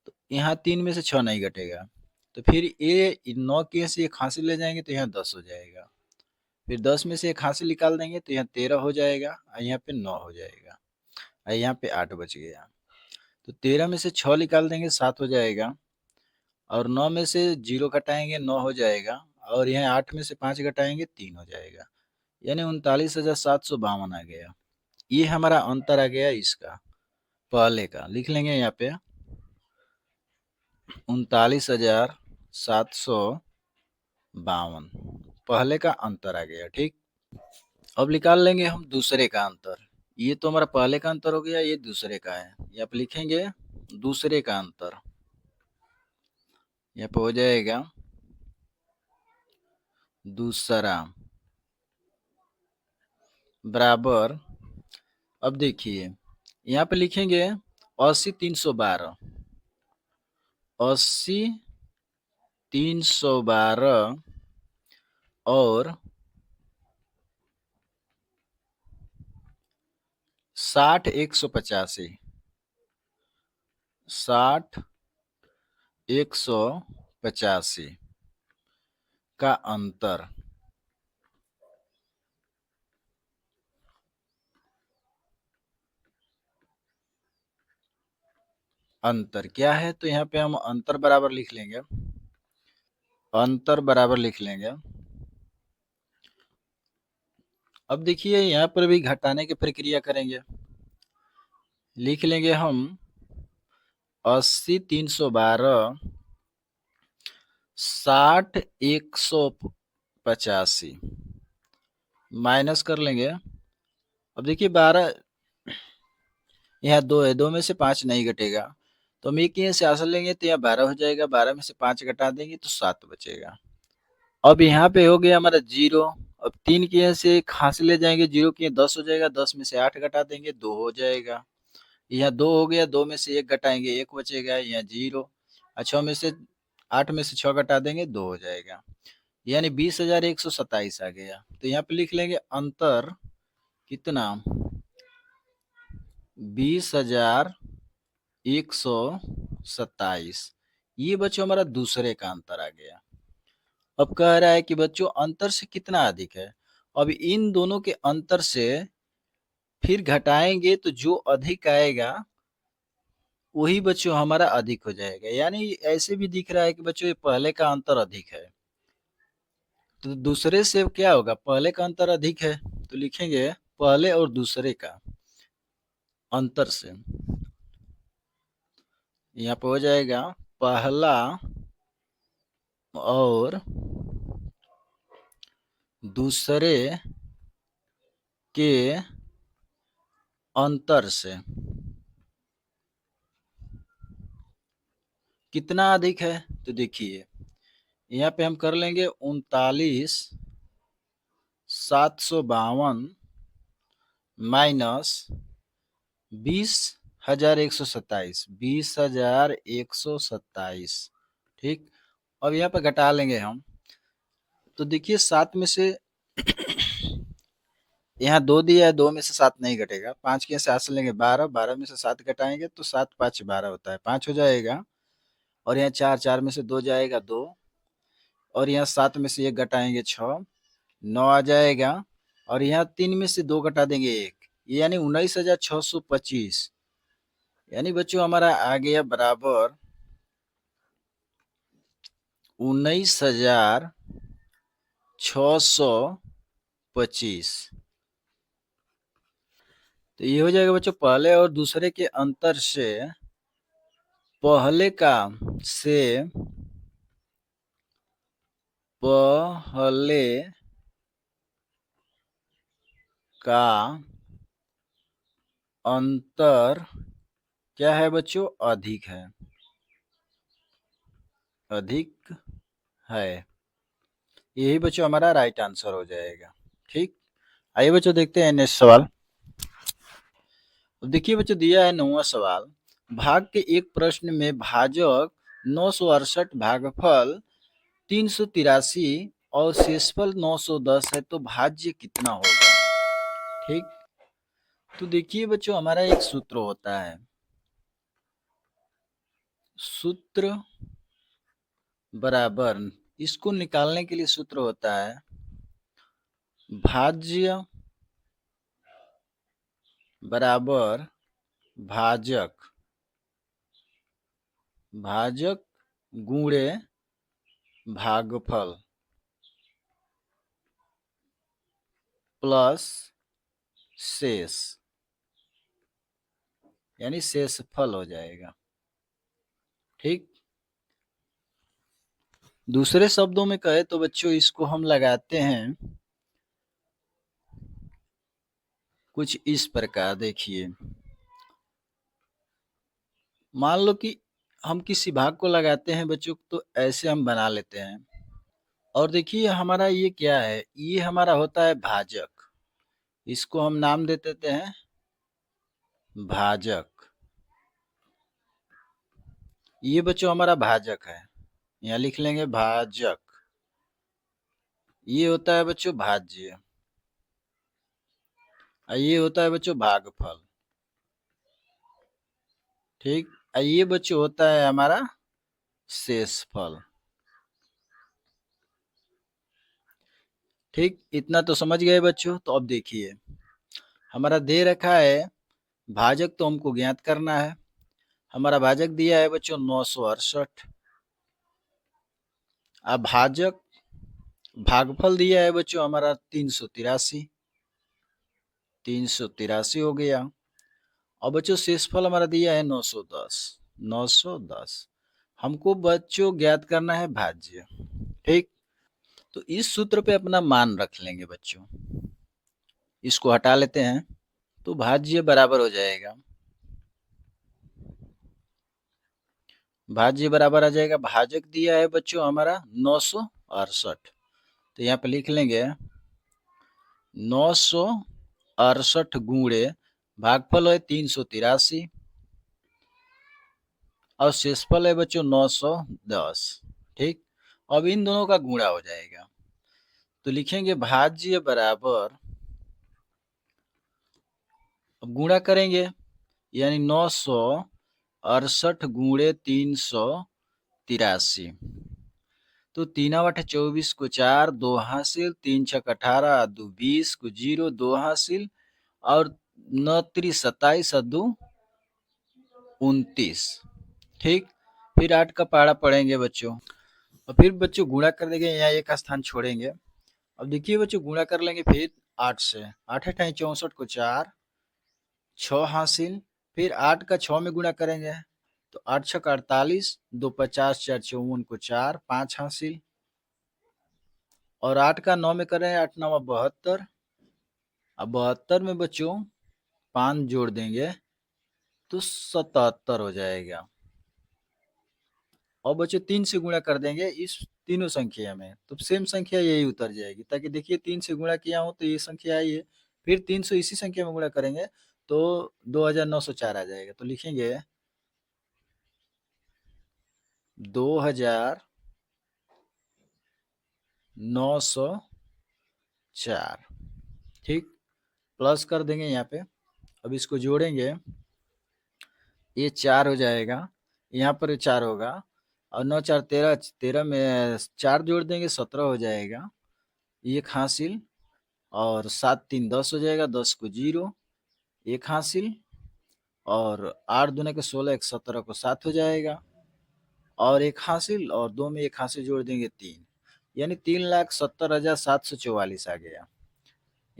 तो यहाँ 3 में से 6 नहीं घटेगा, तो फिर ये 9 के से एक हासिल ले जाएंगे तो यहाँ 10 हो जाएगा, फिर 10 में से एक हासिल निकाल देंगे तो यहाँ 13 हो जाएगा, और यहाँ पे 9 हो जाएगा, और यहाँ पे 8 बच गया। तो 13 में से 6 निकाल देंगे 7 हो जाएगा, और 9 में से 0 घटाएंगे 9 हो जाएगा, और यहाँ 8 में से 5 घटाएंगे 3 हो जाएगा, यानी 39,752 आ गया। ये हमारा अंतर आ गया इसका, पहले का लिख लेंगे यहाँ पे 39,752 पहले का अंतर आ गया। ठीक, अब निकाल लेंगे हम दूसरे का अंतर। ये तो हमारा पहले का अंतर हो गया, ये दूसरे का है, यहाँ पे लिखेंगे दूसरे का अंतर, यहाँ पे हो जाएगा दूसरा बराबर, अब देखिए यहाँ पे लिखेंगे 80,312, 80 312 और 60 185, 60 185 का अंतर। अंतर क्या है, तो यहाँ पे हम अंतर बराबर लिख लेंगे, अंतर बराबर लिख लेंगे। अब देखिए यहाँ पर भी घटाने की प्रक्रिया करेंगे, लिख लेंगे हम 80 312 60 185 माइनस कर लेंगे। अब देखिए 12 यहाँ 2 है, 2 में से 5 नहीं घटेगा, तो हम एक यहाँ से आंसर लेंगे तो यहाँ 12 हो जाएगा, 12 में से 5 घटा देंगे तो 7 बचेगा। अब यहाँ पे हो गया हमारा 0। अब 3 के यहाँ से एक हासिल ले जाएंगे, 0 के 10 हो जाएगा, 10 में से 8 घटा देंगे 2 हो जाएगा। यहाँ 2 हो गया, 2 में से 1 घटाएंगे 1 बचेगा, यहाँ 0। 6 में से 8 में से 6 घटा देंगे 2 हो जाएगा, यानी 20,127 आ गया। तो यहाँ पे लिख लेंगे अंतर कितना, 20,127। ये बच्चों हमारा दूसरे का अंतर आ गया। अब कह रहा है कि बच्चों अंतर से कितना अधिक है। अब इन दोनों के अंतर से फिर घटाएंगे तो जो अधिक आएगा वही बच्चों हमारा अधिक हो जाएगा, यानी ऐसे भी दिख रहा है कि बच्चों ये पहले का अंतर अधिक है, तो दूसरे से क्या होगा, पहले का अंतर अधिक है, तो लिखेंगे पहले और दूसरे का अंतर से। यहाँ पे हो जाएगा पहला और दूसरे के अंतर से कितना अधिक है। तो देखिए यहाँ पे हम कर लेंगे 39,752 माइनस 20,127, 20,127। ठीक, अब यहाँ पे घटा लेंगे हम, तो देखिए 7 में से यहाँ 2 दिया है, 2 में से 7 नहीं घटेगा, 5 के से आंसर लेंगे 12, 12 में से 7 घटाएंगे तो 7 5 12 होता है, 5 हो जाएगा। और यहाँ 4, 4 में से 2 जाएगा 2, और यहाँ 7 में से 1 घटाएंगे 6, 9 आ जाएगा। और यहाँ 3 में से 2 घटा देंगे 1, यानी 19,625। यानी बच्चों हमारा आ गया बराबर 19,625। तो ये हो जाएगा बच्चों पहले और दूसरे के अंतर से पहले का से पहले का अंतर क्या है बच्चों, अधिक है, अधिक है। यही बच्चों हमारा राइट आंसर हो जाएगा। ठीक, आइए बच्चों देखते हैं नेक्स्ट सवाल। देखिए बच्चों दिया है 9वां सवाल, भाग के एक प्रश्न में भाजक 968, भागफल 383 और शेषफल 910 है, तो भाज्य कितना होगा। ठीक, तो देखिए बच्चों हमारा एक सूत्र होता है, सूत्र बराबर, इसको निकालने के लिए सूत्र होता है भाज्य बराबर भाजक, भाजक गुणे भागफल प्लस शेष, यानी शेषफल हो जाएगा। ठीक, दूसरे शब्दों में कहे तो बच्चों इसको हम लगाते हैं कुछ इस प्रकार। देखिए मान लो कि हम किसी भाग को लगाते हैं बच्चों, तो ऐसे हम बना लेते हैं। और देखिए हमारा ये क्या है, ये हमारा होता है भाजक, इसको हम नाम दे देते हैं भाजक। ये बच्चों हमारा भाजक है। यहाँ लिख लेंगे भाजक। ये होता है बच्चों भाज्य, और ये होता है बच्चों भागफल। ठीक, और ये बच्चों होता है हमारा शेषफल। ठीक, इतना तो समझ गए बच्चों। तो अब देखिए, हमारा दे रखा है भाजक, तो हमको ज्ञात करना है। हमारा भाजक दिया है बच्चों 968। अब भाजक भागफल दिया है बच्चों हमारा 383। 383 हो गया। और बच्चों शेषफल हमारा दिया है 910। 910 हमको बच्चों ज्ञात करना है भाज्य। ठीक, तो इस सूत्र पे अपना मान रख लेंगे बच्चों। इसको हटा लेते हैं, तो भाज्य बराबर हो जाएगा, भाज्य बराबर आ जाएगा, भाजक दिया है बच्चों हमारा 968। तो यहाँ पे लिख लेंगे 968 गुणे भागफल है 383 और शेषफल है बच्चों 910। ठीक, अब इन दोनों का गुणा हो जाएगा, तो लिखेंगे भाज्य बराबर, अब गुणा करेंगे यानी 968 गुणे 383। तो 3 8 24 को 4, 2 हासिल, 3 6 18, 2 20 को 0, 2 हासिल, और 9 3 27 और 2 29। ठीक, फिर 8 का पहाड़ा पढ़ेंगे बच्चों, और फिर बच्चों गुणा कर देंगे, यहाँ एक स्थान छोड़ेंगे। अब देखिए बच्चों, गुणा कर लेंगे फिर 8 से, 8 8 64 को 4, 6 हासिल, फिर 8 का 6 में गुणा करेंगे, तो 8 6 48, 2 50, 4 54 को 4, 5 हासिल, और 8 का 9 में करें, 8 9 72। अब 72 में बच्चों 5 जोड़ देंगे तो 77 हो जाएगा। और बच्चों 3 से गुणा कर देंगे इस तीनों संख्या में, तो सेम संख्या यही उतर जाएगी, ताकि देखिए 3 से गुणा किया हो तो ये संख्या आई है, फिर 300 इसी संख्या में गुणा करेंगे तो 2904 आ जाएगा। तो लिखेंगे 2904। ठीक, प्लस कर देंगे यहाँ पे। अब इसको जोड़ेंगे, ये 4 हो जाएगा, यहाँ पर 4 होगा, और 9 4 13, 13 में 4 जोड़ देंगे 17 हो जाएगा, एक हासिल, और 7 3 10 हो जाएगा, 10 को 0, एक हासिल, और 8 दूने के 16, 1 17 को 7 हो जाएगा, और एक हासिल, और 2 में एक हासिल जोड़ देंगे 3, यानी 3,70,744 आ गया।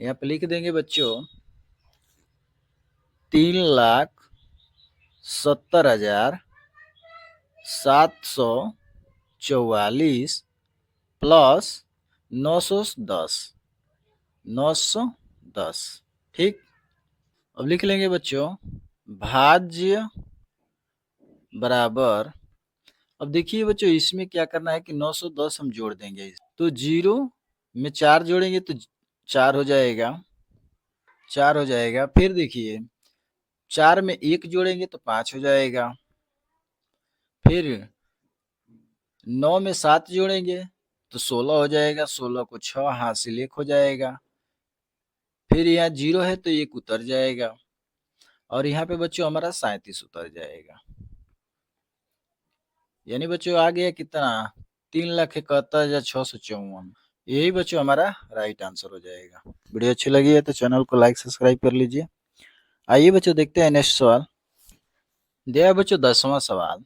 यहाँ पे लिख देंगे बच्चों 3,70,744 प्लस 910। 910। ठीक, अब लिख लेंगे बच्चों भाज्य बराबर, अब देखिए बच्चों इसमें क्या करना है कि 910 हम जोड़ देंगे, तो 0 में 4 जोड़ेंगे तो 4 हो जाएगा, 4 हो जाएगा। फिर देखिए 4 में 1 जोड़ेंगे तो 5 हो जाएगा, फिर 9 में 7 जोड़ेंगे तो 16 हो जाएगा, 16 को 6 हासिल 1 हो जाएगा, फिर यहाँ 0 है तो 1 उतर जाएगा, और यहाँ पे बच्चों हमारा 37 उतर जाएगा। यानी बच्चों आ गया कितना, 3,71,654। यही बच्चों हमारा राइट आंसर हो जाएगा। वीडियो अच्छी लगी है तो चैनल को लाइक सब्सक्राइब कर लीजिए। आइए बच्चों देखते हैं नेक्स्ट सवाल। दिया बच्चों 10वां सवाल,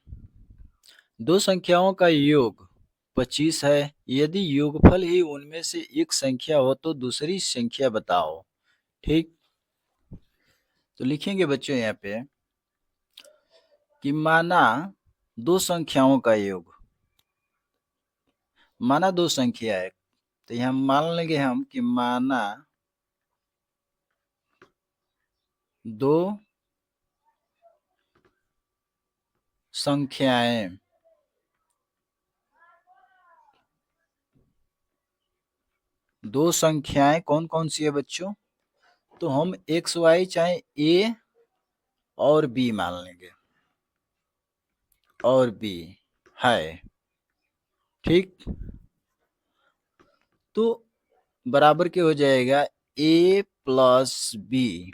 दो संख्याओं का योग 25 है, यदि योगफल ही उनमें से एक संख्या हो तो दूसरी संख्या बताओ। ठीक, तो लिखेंगे बच्चों यहाँ पे कि माना दो संख्याओं का योग, माना दो संख्या है, तो यहाँ मान लेंगे हम कि माना दो संख्याएं, दो संख्याएं कौन कौन सी है बच्चों, तो हम एक्स वाई चाहे ए और बी मान लेंगे, और बी है। ठीक। तो बराबर क्या हो जाएगा, a प्लस बी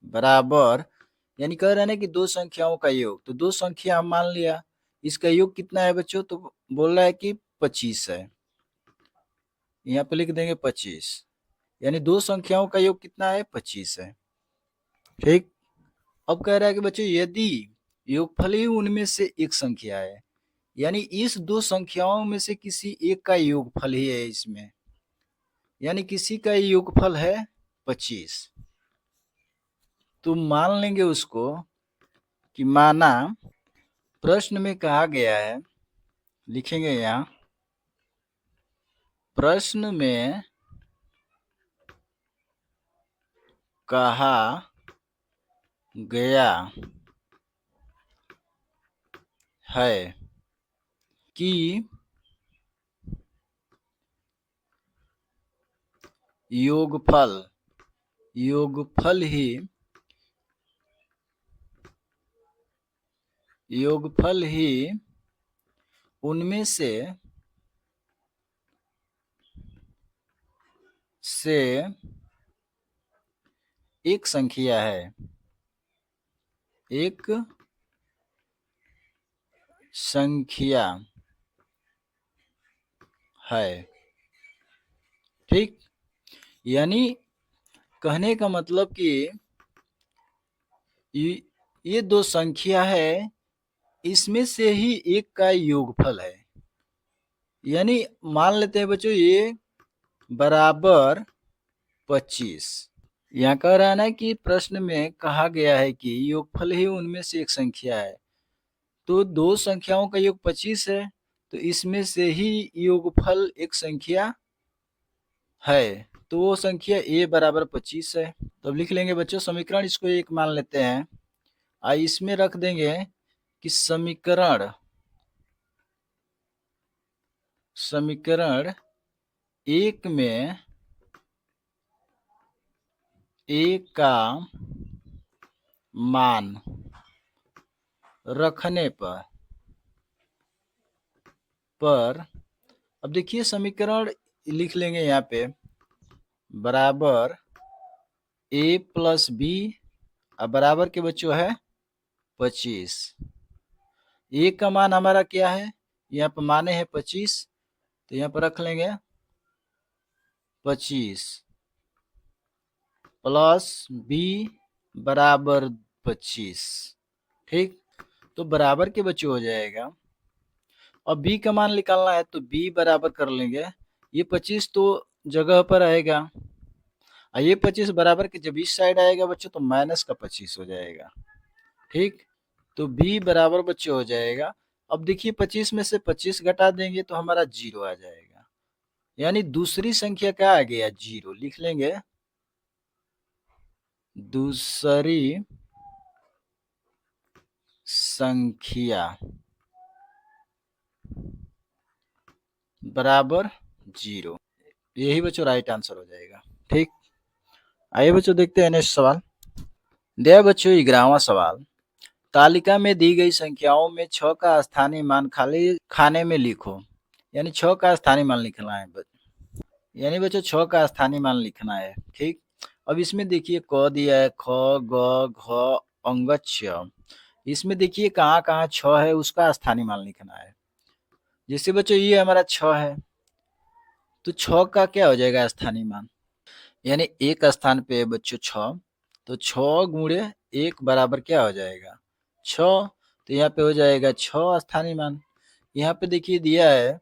बराबर, यानी कह रहे हैं ना कि दो संख्याओं का योग, तो दो संख्या हम मान लिया, इसका योग कितना है बच्चों, तो बोल रहा है कि 25 है, यहाँ पे लिख देंगे 25, यानी दो संख्याओं का योग कितना है, 25 है। ठीक। अब कह रहा है कि बच्चों यदि योगफल ही उनमें से एक संख्या है, यानी इस दो संख्याओं में से किसी एक का योगफल ही है इसमें, यानी किसी का योगफल है 25, तो मान लेंगे उसको कि माना प्रश्न में कहा गया है, लिखेंगे यहाँ, प्रश्न में कहा गया है कि योगफल योगफल ही उनमें से एक संख्या है, एक संख्या है। ठीक। यानी कहने का मतलब कि ये दो संख्या है, इसमें से ही एक का योगफल है, यानी मान लेते हैं बच्चों ये बराबर 25। यहाँ कह रहा है ना कि प्रश्न में कहा गया है कि योगफल ही उनमें से एक संख्या है, तो दो संख्याओं का योग 25 है, तो इसमें से ही योगफल एक संख्या है, तो वो संख्या a बराबर 25 है। तो अब लिख लेंगे बच्चों समीकरण, इसको एक मान लेते हैं, इसमें रख देंगे कि समीकरण एक में a का मान रखने पर अब देखिए समीकरण लिख लेंगे यहाँ पे बराबर a प्लस बी, अब बराबर के बच्चों है 25। a का मान हमारा क्या है, यहाँ पर माने है 25, तो यहाँ पर रख लेंगे 25 प्लस बी बराबर 25। ठीक। तो बराबर के बच्चों हो जाएगा, अब b का मान निकालना है तो b बराबर कर लेंगे, ये 25 तो जगह पर आएगा, और ये 25 बराबर के जब इस साइड आएगा बच्चों तो माइनस का 25 हो जाएगा। ठीक। तो b बराबर बच्चों हो जाएगा, अब देखिए 25 में से 25 घटा देंगे तो हमारा 0 आ जाएगा, यानी दूसरी संख्या क्या आ गया, 0 लिख लेंगे, दूसरी संख्या बराबर 0, यही बच्चों राइट आंसर हो जाएगा। ठीक। आइए बच्चों देखते हैं नेक्स्ट सवाल। दिया बच्चों 11वां सवाल, तालिका में दी गई संख्याओं में 6 का स्थानीय मान खाली खाने में लिखो, यानी 6 का स्थानीय मान लिखना है, यानी बच्चों 6 का स्थानीय मान लिखना है। ठीक। अब इसमें देखिए क दिया है, ख ग घ अंग छ, इसमें देखिए कहाँ कहाँ 6 है उसका स्थानीय मान लिखना है। जैसे बच्चों ये हमारा 6 है, तो 6 का क्या हो जाएगा स्थानीय मान, यानी एक स्थान पे है बच्चों 6, तो 6 गुणे 1 बराबर क्या हो जाएगा 6, तो यहाँ पे हो जाएगा 6 स्थानीय मान। यहाँ पे देखिए दिया है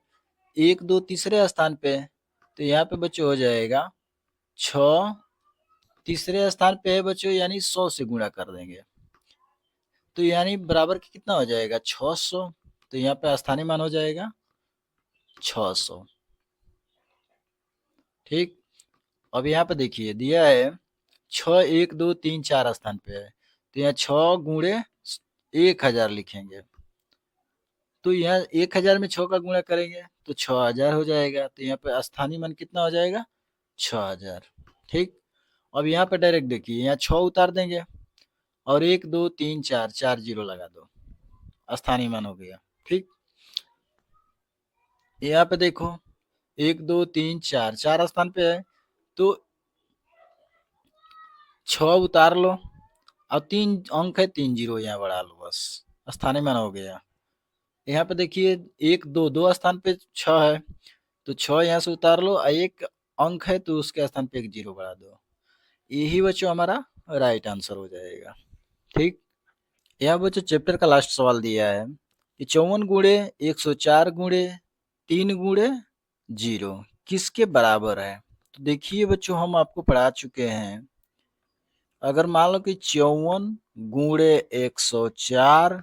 1 2 तीसरे स्थान पे, तो यहाँ पे बच्चों हो जाएगा 6 तीसरे स्थान पे है बच्चों, यानी 100 से गुणा कर देंगे, तो यानी बराबर के कितना हो जाएगा 600, तो यहाँ पे स्थानीय मान हो जाएगा 600। ठीक। अब यहाँ पे देखिए दिया है 6 1 2 3 4 स्थान पे है, तो यहाँ 6 गुणे 1000 लिखेंगे, तो यहाँ 1000 में 6 का गुणा करेंगे तो 6000 हो जाएगा, तो यहाँ पे स्थानीय मान कितना हो जाएगा 6000। ठीक। अब यहाँ पे डायरेक्ट देखिए यहाँ 6 उतार देंगे और 1 2 3 4 4 जीरो लगा दो, स्थानीय मान हो गया। ठीक। यहाँ पे देखो 1 2 3 4 4 स्थान पे है तो 6 उतार लो और 3 अंक है 3 जीरो यहाँ बढ़ा लो, बस स्थानीमान हो गया। यहाँ पे देखिए 1 2 2 स्थान पे 6 है तो 6 यहाँ से उतार लो और 1 अंक है तो उसके स्थान पे 1 जीरो बढ़ा दो। यही बच्चों हमारा राइट आंसर हो जाएगा। ठीक, यहाँ बच्चों चैप्टर का लास्ट सवाल दिया है कि 54 गुणे 104 गुणे 3 गुणे 0 किसके बराबर है। तो देखिए बच्चों हम आपको पढ़ा चुके हैं, अगर मान लो कि 54 गुणे 104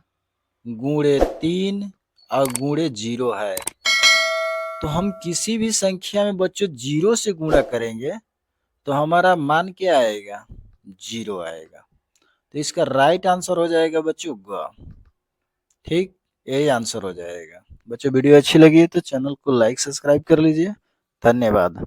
गुणे 3 और गुणे 0 है तो हम किसी भी संख्या में बच्चों 0 से गुणा करेंगे तो हमारा मान क्या आएगा, 0 आएगा। तो इसका राइट आंसर हो जाएगा बच्चों ग। ठीक, यही आंसर हो जाएगा। बच्चों वीडियो अच्छी लगी तो चैनल को लाइक सब्सक्राइब कर लीजिए। धन्यवाद।